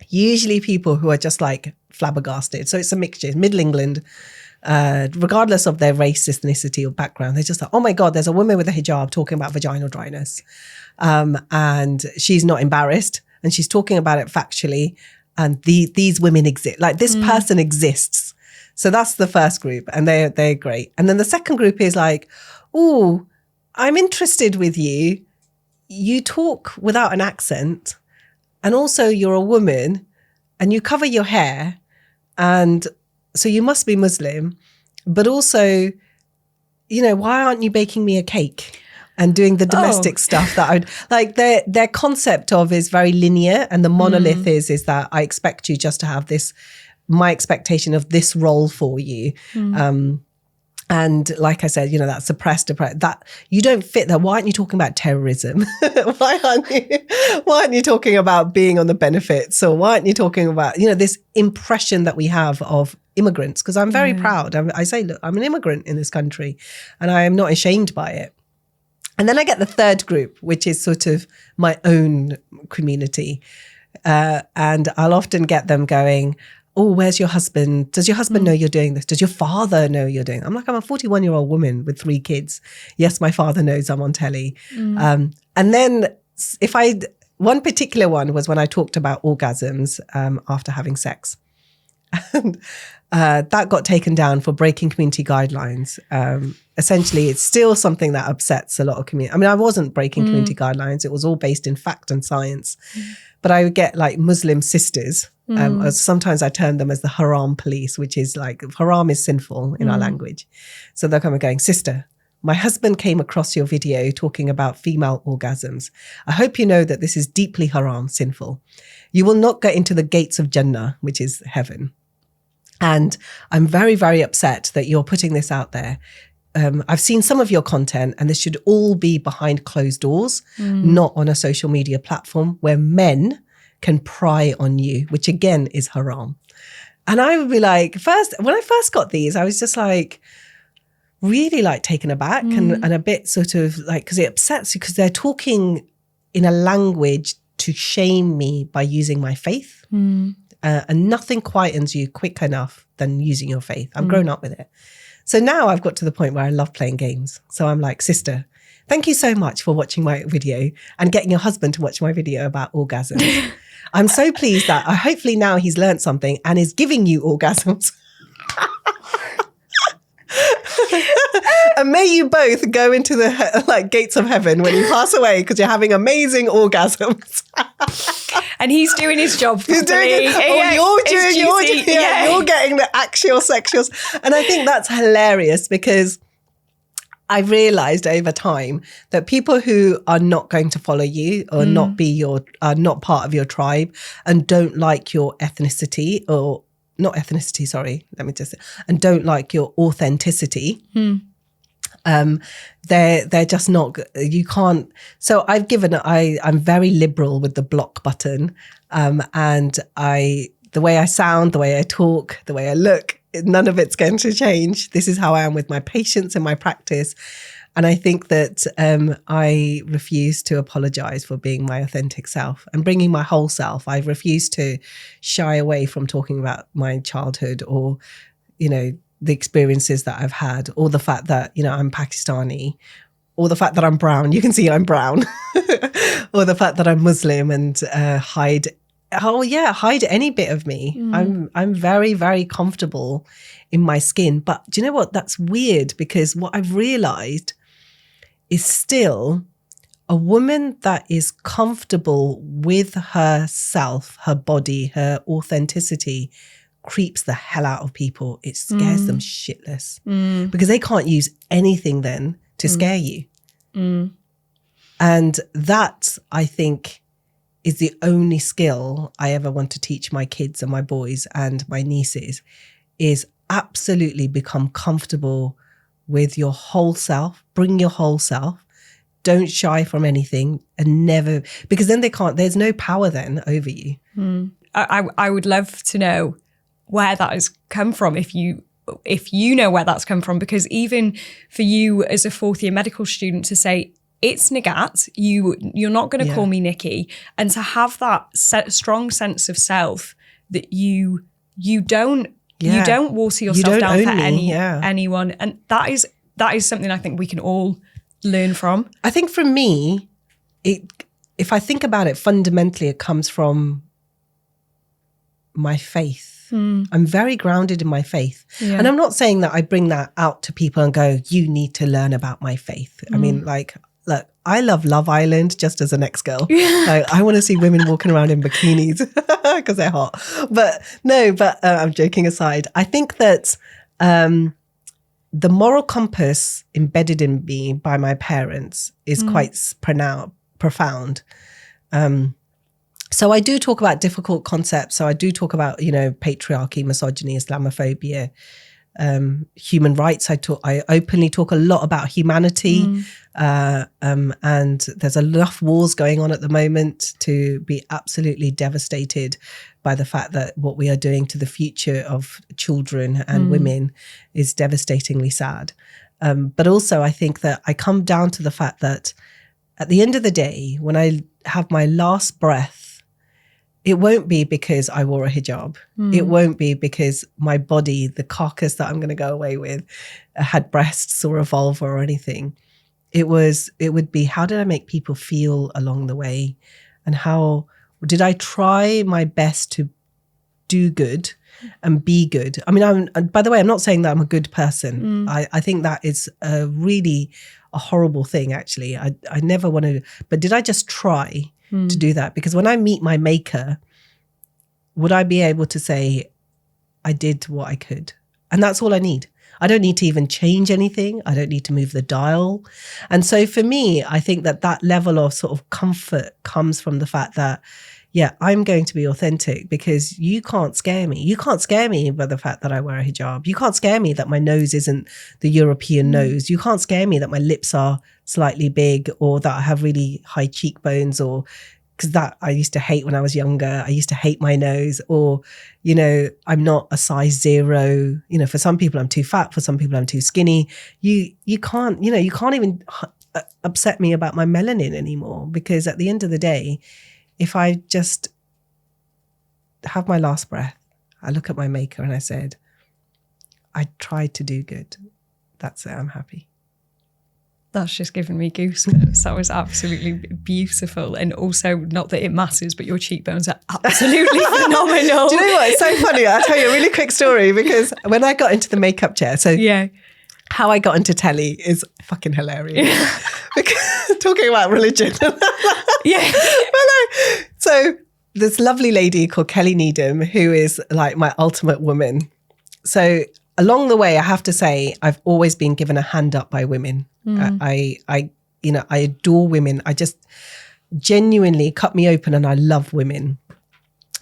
usually people who are just like flabbergasted. So it's a mixture, Middle England, regardless of their race, ethnicity or background. They're just like, oh my God, there's a woman with a hijab talking about vaginal dryness. And she's not embarrassed and she's talking about it factually. And these women exist, like this person exists. So that's the first group and they're great. And then the second group is like, oh, I'm interested with you. You talk without an accent and also you're a woman and you cover your hair. And so you must be Muslim, but also, why aren't you baking me a cake? And doing the domestic stuff that I would like, their concept of is very linear, and the monolith is that I expect you just to have this, my expectation of this role for you. And like I said, that suppressed, depressed, that you don't fit that. Why aren't you talking about terrorism? Why aren't you talking about being on the benefits? Or why aren't you talking about, this impression that we have of immigrants? Because I'm very proud. I say, look, I'm an immigrant in this country and I am not ashamed by it. And then I get the third group, which is sort of my own community. And I'll often get them going, oh, where's your husband? Does your husband know you're doing this? Does your father know you're doing it? I'm like, I'm a 41-year-old woman with 3 kids. Yes, my father knows I'm on telly. And then one particular one was when I talked about orgasms after having sex. And that got taken down for breaking community guidelines. Essentially, it's still something that upsets a lot of community. I mean, I wasn't breaking community guidelines. It was all based in fact and science. But I would get like Muslim sisters. Sometimes I term them as the haram police, which is like, haram is sinful in our language. So they're kind of going, sister, my husband came across your video talking about female orgasms. I hope you know that this is deeply haram, sinful. You will not get into the gates of Jannah, which is heaven. And I'm very, very upset that you're putting this out there. I've seen some of your content and this should all be behind closed doors, not on a social media platform where men can pry on you, which again is haram. And I would be like, when I first got these, I was just like, really like taken aback and a bit sort of like, because it upsets you because they're talking in a language to shame me by using my faith. And nothing quietens you quick enough than using your faith. I've grown up with it. So now I've got to the point where I love playing games. So I'm like, sister, thank you so much for watching my video and getting your husband to watch my video about orgasms. I'm so pleased that hopefully now he's learned something and is giving you orgasms. And may you both go into the gates of heaven when you pass away because you're having amazing orgasms. And he's doing his job. He's doing it. You're getting the actual sexuals. And I think that's hilarious because I've realized over time that people who are not going to follow you or not part of your tribe and don't like your ethnicity or not ethnicity, sorry, and don't like your authenticity. They're just not, you can't. So I'm very liberal with the block button. And the way I sound, the way I talk, the way I look, none of it's going to change. This is how I am with my patients and my practice. And I think that I refuse to apologise for being my authentic self and bringing my whole self. I refuse to shy away from talking about my childhood or, the experiences that I've had, or the fact that, I'm Pakistani, or the fact that I'm brown. You can see I'm brown. Or the fact that I'm Muslim and hide any bit of me. I'm very, very comfortable in my skin. But do you know what? That's weird because what I've realised is still a woman that is comfortable with herself, her body, her authenticity creeps the hell out of people. It scares them shitless because they can't use anything then to scare you. And that, I think, is the only skill I ever want to teach my kids and my boys and my nieces is absolutely become comfortable with your whole self. Bring your whole self. Don't shy from anything and never, because then there's no power then over you. I would love to know where that has come from, if you know where that's come from, because even for you as a fourth year medical student to say, it's Nighat, you're not going to call me Nikki, and to have that strong sense of self that you don't water yourself down for anyone, and that is something I think we can all learn from. I think for me, if I think about it fundamentally, it comes from my faith. I'm very grounded in my faith. And I'm not saying that I bring that out to people and go, you need to learn about my faith. I mean, look, I love Love Island just as an ex-girl. I want to see women walking around in bikinis because they're hot. But I'm joking aside. I think that the moral compass embedded in me by my parents is quite profound. So I do talk about difficult concepts. So I do talk about, patriarchy, misogyny, Islamophobia, human rights. I openly talk a lot about humanity. And there's enough wars going on at the moment to be absolutely devastated by the fact that what we are doing to the future of children and women is devastatingly sad. But also I think that I come down to the fact that at the end of the day, when I have my last breath, it won't be because I wore a hijab. It won't be because my body, the carcass that I'm going to go away with, had breasts or a vulva or anything. It would be, how did I make people feel along the way? And how did I try my best to do good and be good? I mean, by the way, I'm not saying that I'm a good person. I think that is really a horrible thing, actually. I never want to, but did I just try to do that? Because when I meet my maker, would I be able to say, I did what I could? And that's all I need. I don't need to even change anything. I don't need to move the dial. And so for me, I think that level of sort of comfort comes from the fact that, I'm going to be authentic because you can't scare me. You can't scare me by the fact that I wear a hijab. You can't scare me that my nose isn't the European nose. You can't scare me that my lips are slightly big or that I have really high cheekbones or because that I used to hate when I was younger. I used to hate my nose, or, you know, I'm not a size 0. You know, for some people I'm too fat, for some people I'm too skinny. You can't even upset me about my melanin anymore, because at the end of the day, if I just have my last breath, I look at my maker and I said, I tried to do good. That's it. I'm happy. That's just given me goosebumps. That was absolutely beautiful. And also, not that it matters, but your cheekbones are absolutely phenomenal. Do you know what? It's so funny. I'll tell you a really quick story, because when I got into the makeup chair, how I got into telly is fucking hilarious. Yeah. Because talking about religion. Yeah. So this lovely lady called Kelly Needham, who is like my ultimate woman. So along the way, I have to say, I've always been given a hand up by women. I adore women. I just genuinely cut me open, and I love women.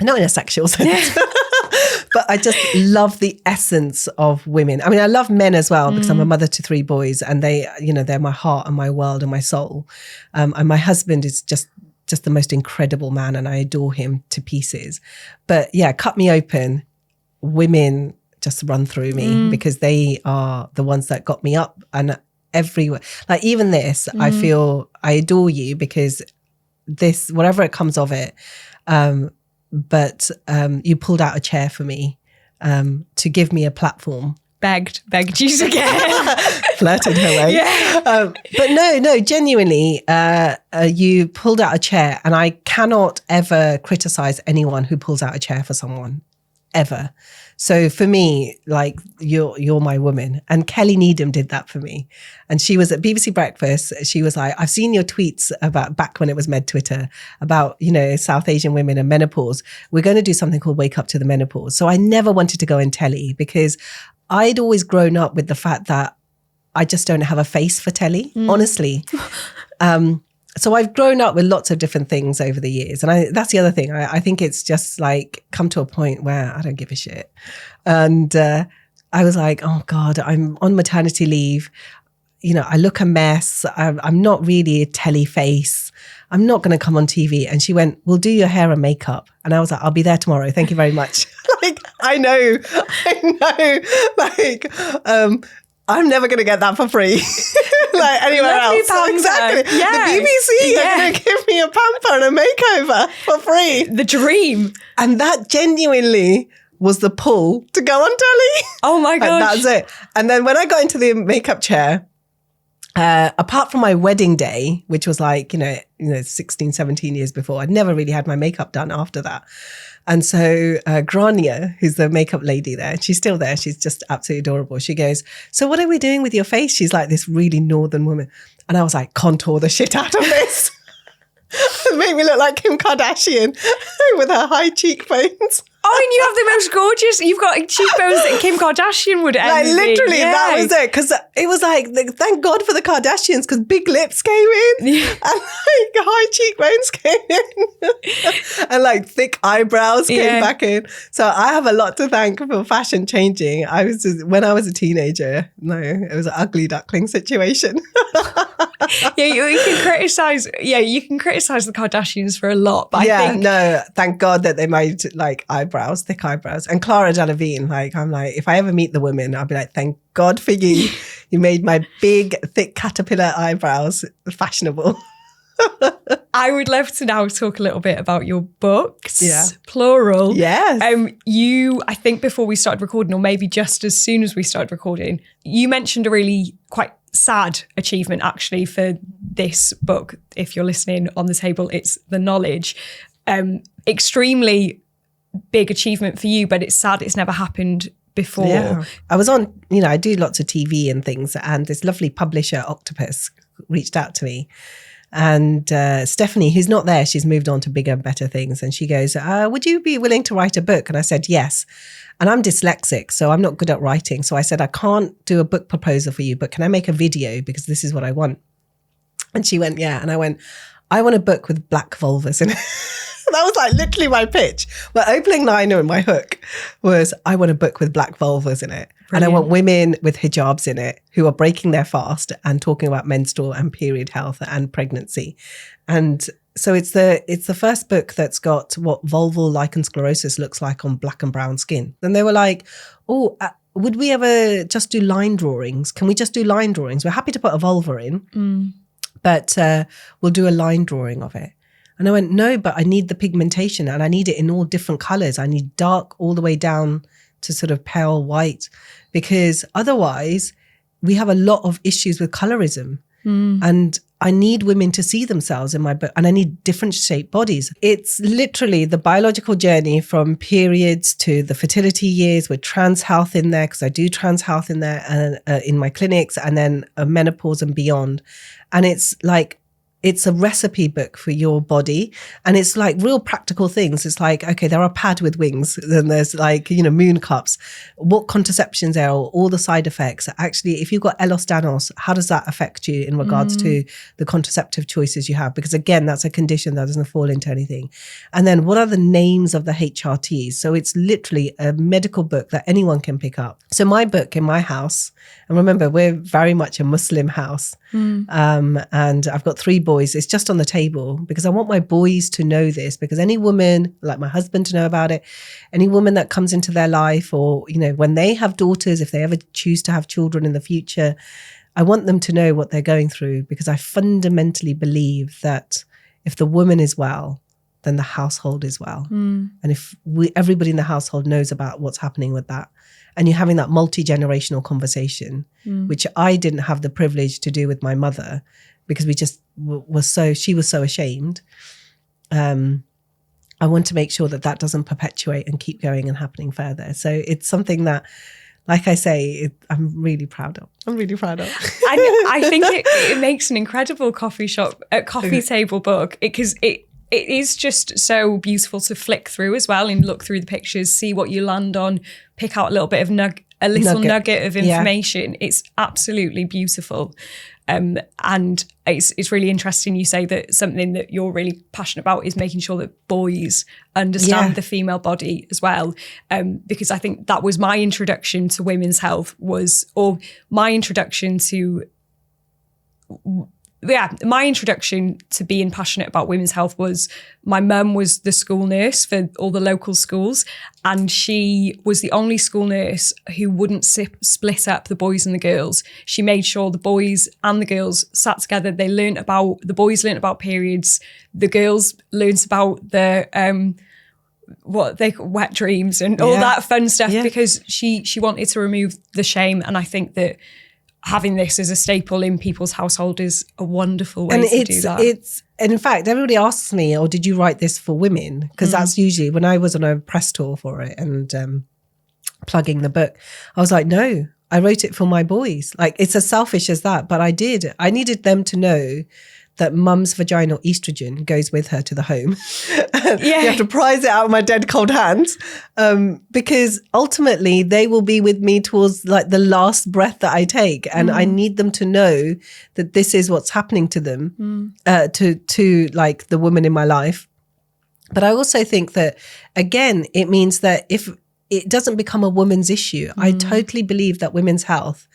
Not in a sexual sense, but I just love the essence of women. I mean, I love men as well, because I'm a mother to 3 boys, and they're my heart and my world and my soul. And my husband is just the most incredible man, and I adore him to pieces. But yeah, cut me open. Women just run through me, because they are the ones that got me up, and everywhere. Like even this, I feel I adore you, because this, whatever it comes of it, but you pulled out a chair for me to give me a platform. Begged you to get flirted her way. Yeah. But no, genuinely, you pulled out a chair, and I cannot ever criticize anyone who pulls out a chair for someone, ever. So for me, like, you're my woman. And Kelly Needham did that for me. And she was at BBC Breakfast. She was like, I've seen your tweets about back when it was Med Twitter about, you know, South Asian women and menopause. We're going to do something called Wake Up to the Menopause. So I never wanted to go in telly, because I'd always grown up with the fact that I just don't have a face for telly, honestly. So I've grown up with lots of different things over the years. And that's the other thing. I think it's just like come to a point where I don't give a shit. And I was like, oh God, I'm on maternity leave. You know, I look a mess. I'm not really a telly face. I'm not going to come on TV. And she went, we'll do your hair and makeup. And I was like, I'll be there tomorrow. Thank you very much. Like, I know. Like, I'm never going to get that for free, like anywhere else. Pamper. Exactly. Yeah. The BBC are going to give me a pamper and a makeover for free. The dream. And that genuinely was the pull to go on telly. Oh my gosh. And that's it. And then when I got into the makeup chair, apart from my wedding day, which was like, 16, 17 years before, I'd never really had my makeup done after that. And so Grania, who's the makeup lady there, she's still there. She's just absolutely adorable. She goes, so what are we doing with your face? She's like this really northern woman. And I was like, contour the shit out of this. Make me look like Kim Kardashian with her high cheekbones. Oh, and you have the most gorgeous, you've got cheekbones that Kim Kardashian would ever. Like literally, that was it. Because it was like, thank God for the Kardashians, because big lips came in and like high cheekbones came in and like thick eyebrows came back in. So I have a lot to thank for fashion changing. When I was a teenager, it was an ugly duckling situation. You can criticize the Kardashians for a lot, but I think thank God that they made like thick eyebrows. And Clara Delevingne, like I'm like, if I ever meet the women, I'll be like, thank God for you. You made my big, thick caterpillar eyebrows fashionable. I would love to now talk a little bit about your books, plural. Yes. I think before we started recording, or maybe just as soon as we started recording, you mentioned a really quite sad achievement actually for this book. If you're listening on the table, it's The Knowledge. Extremely big achievement for you, but it's sad it's never happened before. Yeah. I was on, I do lots of TV and things, and this lovely publisher, Octopus, reached out to me. And Stephanie, who's not there, she's moved on to bigger and better things. And she goes, would you be willing to write a book? And I said, yes. And I'm dyslexic, so I'm not good at writing. So I said, I can't do a book proposal for you, but can I make a video? Because this is what I want. And she went, yeah. And I went, I want a book with black vulvas in it. That was like literally my pitch. My opening liner and my hook was, I want a book with black vulvas in it. Brilliant. And I want women with hijabs in it who are breaking their fast and talking about menstrual and period health and pregnancy. And So it's the first book that's got what vulval lichen sclerosis looks like on black and brown skin. And they were like, oh, would we ever just do line drawings? Can we just do line drawings? We're happy to put a vulva in, but we'll do a line drawing of it. And I went, no, but I need the pigmentation and I need it in all different colors. I need dark all the way down to sort of pale white, because otherwise we have a lot of issues with colorism. And I need women to see themselves in my book, and I need different shaped bodies. It's literally the biological journey from periods to the fertility years with trans health in there, because I do trans health in there and in my clinics, and then menopause and beyond. And it's like, it's a recipe book for your body, and it's like real practical things. It's like, okay, there are pads with wings, then there's like, moon cups, what contraceptions are, all the side effects. Actually, if you've got Ehlers-Danlos, how does that affect you in regards to the contraceptive choices you have? Because again, that's a condition that doesn't fall into anything. And then what are the names of the HRTs? So it's literally a medical book that anyone can pick up. So my book in my house, and remember, we're very much a Muslim house, and I've got 3 boys. It's just on the table because I want my boys to know this, because any woman, like my husband, to know about it, any woman that comes into their life, or, when they have daughters, if they ever choose to have children in the future, I want them to know what they're going through, because I fundamentally believe that if the woman is well, then the household is well. And if everybody in the household knows about what's happening with that, and you're having that multi-generational conversation, which I didn't have the privilege to do with my mother, because we just she was so ashamed. I want to make sure that doesn't perpetuate and keep going and happening further. So it's something that, like I say, I'm really proud of. I think it makes an incredible coffee table book, because it is just so beautiful to flick through as well and look through the pictures, see what you land on, pick out a little bit of nugget of information. Yeah. It's absolutely beautiful. And it's really interesting you say that something that you're really passionate about is making sure that boys understand the female body as well. Because I think that was my introduction to women's health, my introduction to being passionate about women's health was my mum was the school nurse for all the local schools, and she was the only school nurse who wouldn't split up the boys and the girls. She made sure the boys and the girls sat together. The boys learned about periods, the girls learned about the wet dreams and all that fun stuff, because she wanted to remove the shame. And I think that having this as a staple in people's household is a wonderful way to do that. And in fact, everybody asks me, oh, did you write this for women? Because that's usually when I was on a press tour for it and plugging the book, I was like, no, I wrote it for my boys. Like, it's as selfish as that, but I did. I needed them to know that mum's vaginal estrogen goes with her to the home. You have to prize it out of my dead cold hands, because ultimately they will be with me towards like the last breath that I take. And I need them to know that this is what's happening to them, to like the woman in my life. But I also think that, again, it means that if it doesn't become a woman's issue, I totally believe that women's health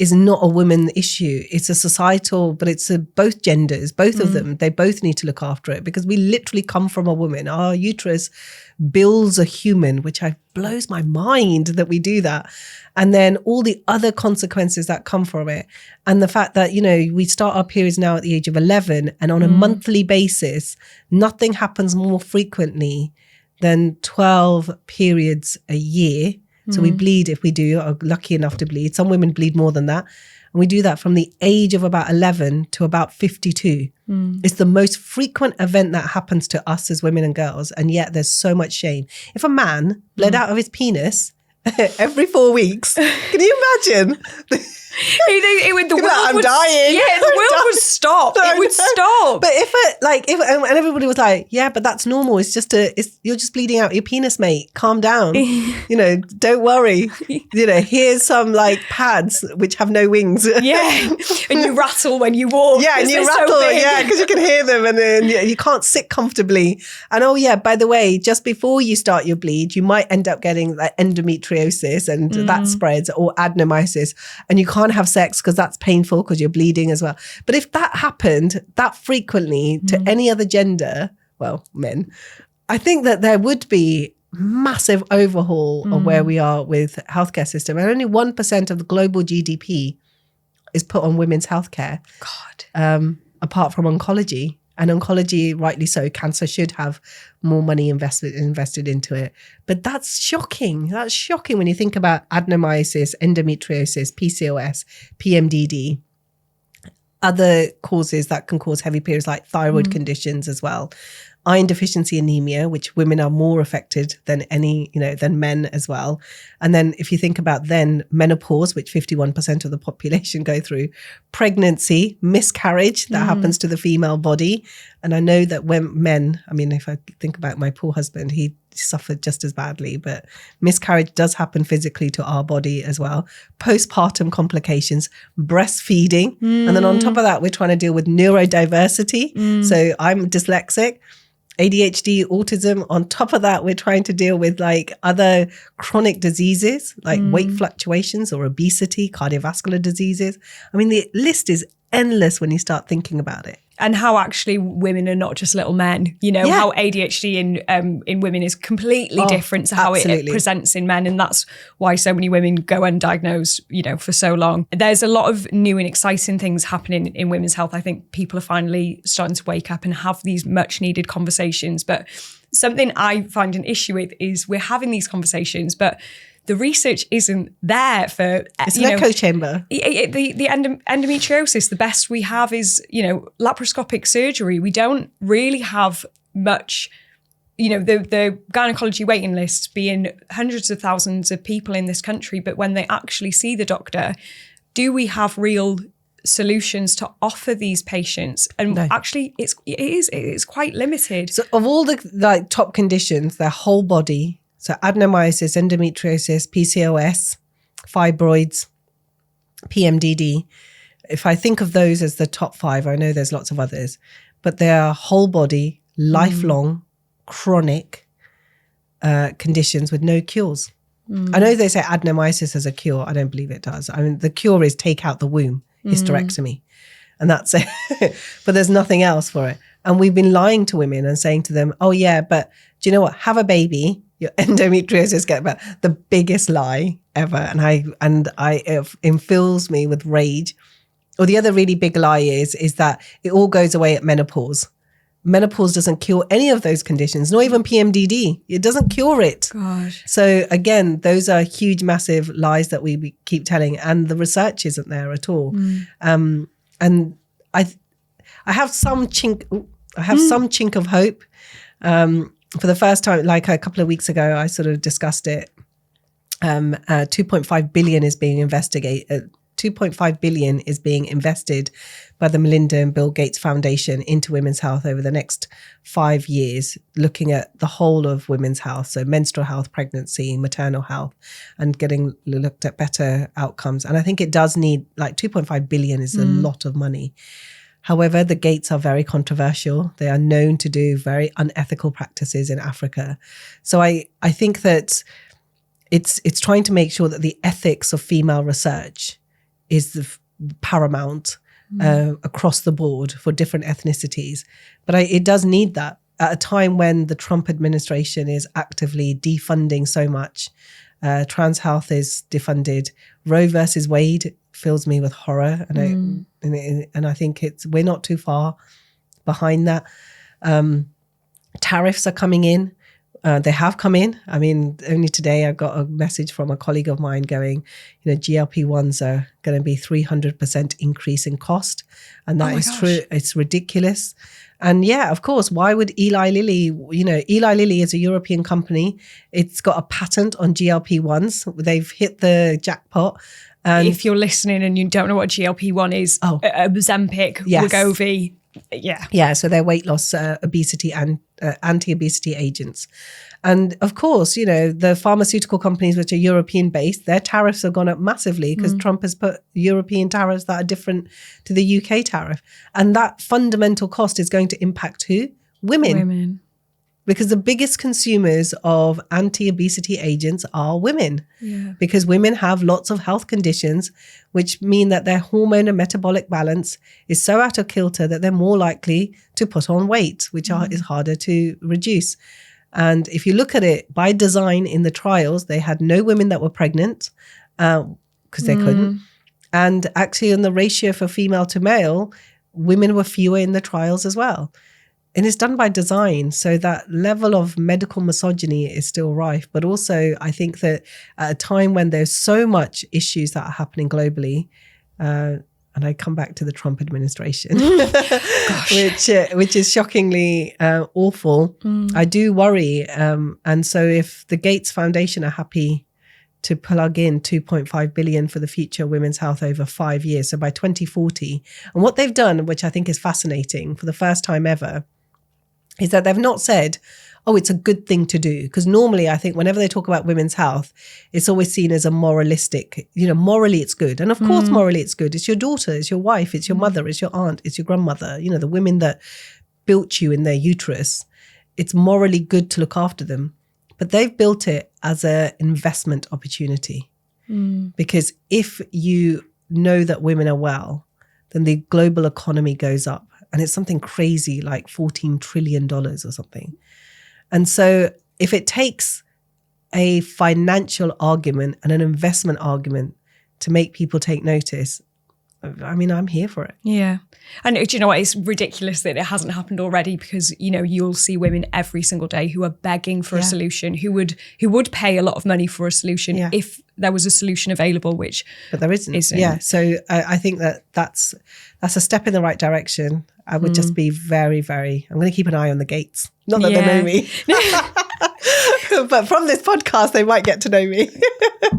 is not a women issue. It's a societal, but it's both genders, both of them. They both need to look after it, because we literally come from a woman. Our uterus builds a human, which blows my mind that we do that. And then all the other consequences that come from it. And the fact that, we start our periods now at the age of 11, and on a monthly basis, nothing happens more frequently than 12 periods a year. So we bleed if we are lucky enough to bleed. Some women bleed more than that. And we do that from the age of about 11 to about 52. It's the most frequent event that happens to us as women and girls. And yet there's so much shame. If a man bled out of his penis every 4 weeks, can you imagine? The world I'm dying. Yeah, the world would stop. It would stop. But if everybody was like, yeah, but that's normal. It's just you're just bleeding out your penis, mate. Calm down. Don't worry. Here's some like pads which have no wings. Yeah, and you rattle when you walk. Yeah, and you rattle. Because you can hear them, and then you can't sit comfortably. And by the way, just before you start your bleed, you might end up getting like endometrial endometriosis and that spreads, or adenomyosis, and you can't have sex because that's painful because you're bleeding as well. But if that happened that frequently to any other gender, well, men, I think that there would be massive overhaul of where we are with healthcare system. And only 1% of the global GDP is put on women's healthcare. God. Apart from oncology. And oncology, rightly so, cancer should have more money invested into it. But that's shocking. That's shocking when you think about adenomyosis, endometriosis, PCOS, PMDD, other causes that can cause heavy periods like thyroid conditions as well. Iron deficiency anemia, which women are more affected than than men as well. And then if you think about then menopause, which 51% of the population go through, pregnancy, miscarriage that happens to the female body. And I know that when men, I mean, if I think about my poor husband, he suffered just as badly, but miscarriage does happen physically to our body as well. Postpartum complications, breastfeeding. And then on top of that, we're trying to deal with neurodiversity. So I'm dyslexic. ADHD, autism. On top of that, we're trying to deal with like other chronic diseases like weight fluctuations or obesity, cardiovascular diseases. I mean, the list is endless when you start thinking about it. And how actually women are not just little men, how ADHD in women is completely different to how it presents in men. And that's why so many women go undiagnosed, for so long. There's a lot of new and exciting things happening in women's health. I think people are finally starting to wake up and have these much needed conversations. But something I find an issue with is we're having these conversations, but the research isn't there for... It's an echo chamber. The endometriosis, the best we have is, laparoscopic surgery. We don't really have much, the gynecology waiting lists being hundreds of thousands of people in this country, but when they actually see the doctor, do we have real solutions to offer these patients? And actually it's quite limited. So of all the top conditions, their whole body... So adenomyosis, endometriosis, PCOS, fibroids, PMDD. If I think of those as the top 5, I know there's lots of others, but they are whole body, lifelong, chronic conditions with no cures. I know they say adenomyosis has a cure. I don't believe it does. I mean, the cure is take out the womb, hysterectomy, and that's it. But there's nothing else for it. And we've been lying to women and saying to them, oh yeah, but do you know what? Have a baby. Your endometriosis get better. The biggest lie ever. And it fills me with rage. Or the other really big lie is that it all goes away at menopause. Menopause doesn't cure any of those conditions, not even PMDD. It doesn't cure it. Gosh. So again, those are huge, massive lies that we keep telling, and the research isn't there at all. And I have some chink. I have some chink of hope. For the first time, like a couple of weeks ago, I sort of discussed it. 2.5 billion is being investigated. 2.5 billion is being invested by the Melinda and Bill Gates Foundation into women's health over the next 5 years, looking at the whole of women's health. So menstrual health, pregnancy, maternal health, and getting looked at better outcomes. And I think it does need, like 2.5 billion is a lot of money. However, the Gates are very controversial. They are known to do very unethical practices in Africa. So I think that it's trying to make sure that the ethics of female research is the paramount across the board for different ethnicities. But it does need that at a time when the Trump administration is actively defunding so much. Trans health is defunded. Roe versus Wade fills me with horror, and I think we're not too far behind that. Tariffs are coming in. They have come in. I mean, only today I got a message from a colleague of mine going, GLP-1s are going to be 300% increase in cost, and that is true. It's ridiculous. And yeah, of course, why would Eli Lilly, Eli Lilly is a European company. It's got a patent on GLP-1s. They've hit the jackpot. And if you're listening and you don't know what GLP-1 is, Ozempic, Wegovy. Yeah, so they're weight loss, obesity and anti-obesity agents. And of course, the pharmaceutical companies which are European based, their tariffs have gone up massively because Trump has put European tariffs that are different to the UK tariff. And that fundamental cost is going to impact who? Women. because the biggest consumers of anti-obesity agents are women. Yeah. Because women have lots of health conditions, which mean that their hormone and metabolic balance is so out of kilter that they're more likely to put on weight, which is harder to reduce. And if you look at it by design in the trials, they had no women that were pregnant because they couldn't. And actually in the ratio for female to male, women were fewer in the trials as well. And it's done by design. So that level of medical misogyny is still rife. But also, I think that at a time when there's so much issues that are happening globally, and I come back to the Trump administration, which is shockingly awful, I do worry. And so if the Gates Foundation are happy to plug in 2.5 billion for the future women's health over 5 years, so by 2040, and what they've done, which I think is fascinating for the first time ever, is that they've not said, oh, it's a good thing to do. Because normally I think whenever they talk about women's health, it's always seen as a moralistic, morally it's good. And of course, morally it's good. It's your daughter, it's your wife, it's your mother, it's your aunt, it's your grandmother, the women that built you in their uterus. It's morally good to look after them. But they've built it as an investment opportunity. Because if you know that women are well, then the global economy goes up. And it's something crazy like $14 trillion or something. And so if it takes a financial argument and an investment argument to make people take notice, I mean, I'm here for it. Yeah. And do you know what? It's ridiculous that it hasn't happened already because, you'll see women every single day who are begging for a solution, who would pay a lot of money for a solution if there was a solution available, but there isn't. Yeah. So I think that's a step in the right direction. I would just be very, very, I'm going to keep an eye on the Gates. Not that they know me. But from this podcast, they might get to know me.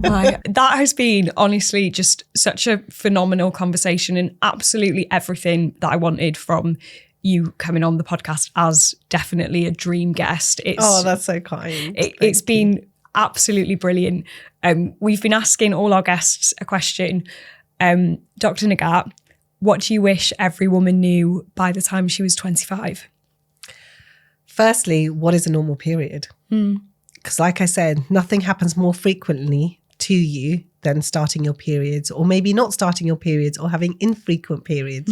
That has been honestly just such a phenomenal conversation and absolutely everything that I wanted from you coming on the podcast as definitely a dream guest. That's so kind. It's been absolutely brilliant. We've been asking all our guests a question. Dr. Nighat, what do you wish every woman knew by the time she was 25? Firstly, what is a normal period? Because like I said, nothing happens more frequently to you than starting your periods, or maybe not starting your periods, or having infrequent periods.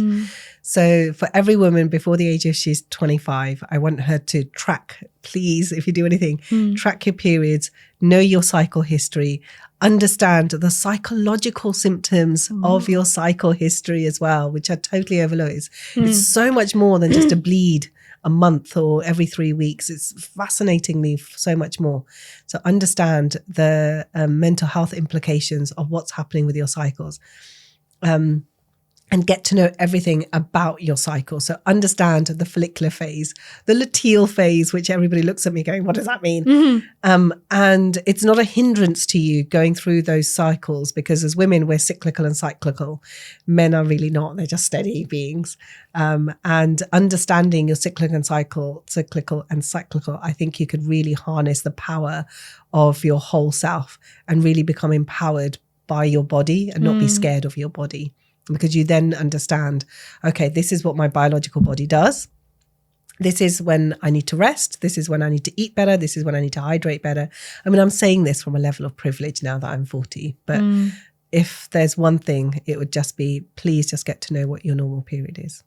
So for every woman before the age of she's 25, I want her to track, please, if you do anything, track your periods, know your cycle history, understand the psychological symptoms of your cycle history as well, which are totally overlooked. It's so much more than just a bleed a month or every 3 weeks. It's fascinatingly so much more. So understand the mental health implications of what's happening with your cycles. And get to know everything about your cycle. So understand the follicular phase, the luteal phase, which everybody looks at me going, what does that mean? And it's not a hindrance to you going through those cycles, because as women, we're cyclical and cyclical. Men are really not. They're just steady beings. And understanding your cyclical and cyclical, I think you could really harness the power of your whole self and really become empowered by your body and not be scared of your body. Because you then understand, okay, this is what my biological body does. This is when I need to rest. This is when I need to eat better. This is when I need to hydrate better. I mean, I'm saying this from a level of privilege now that I'm 40. But if there's one thing, it would just be, please just get to know what your normal period is.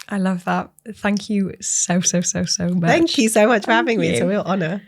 I love that. Thank you so much. Thank you so much for having me. It's a real honor.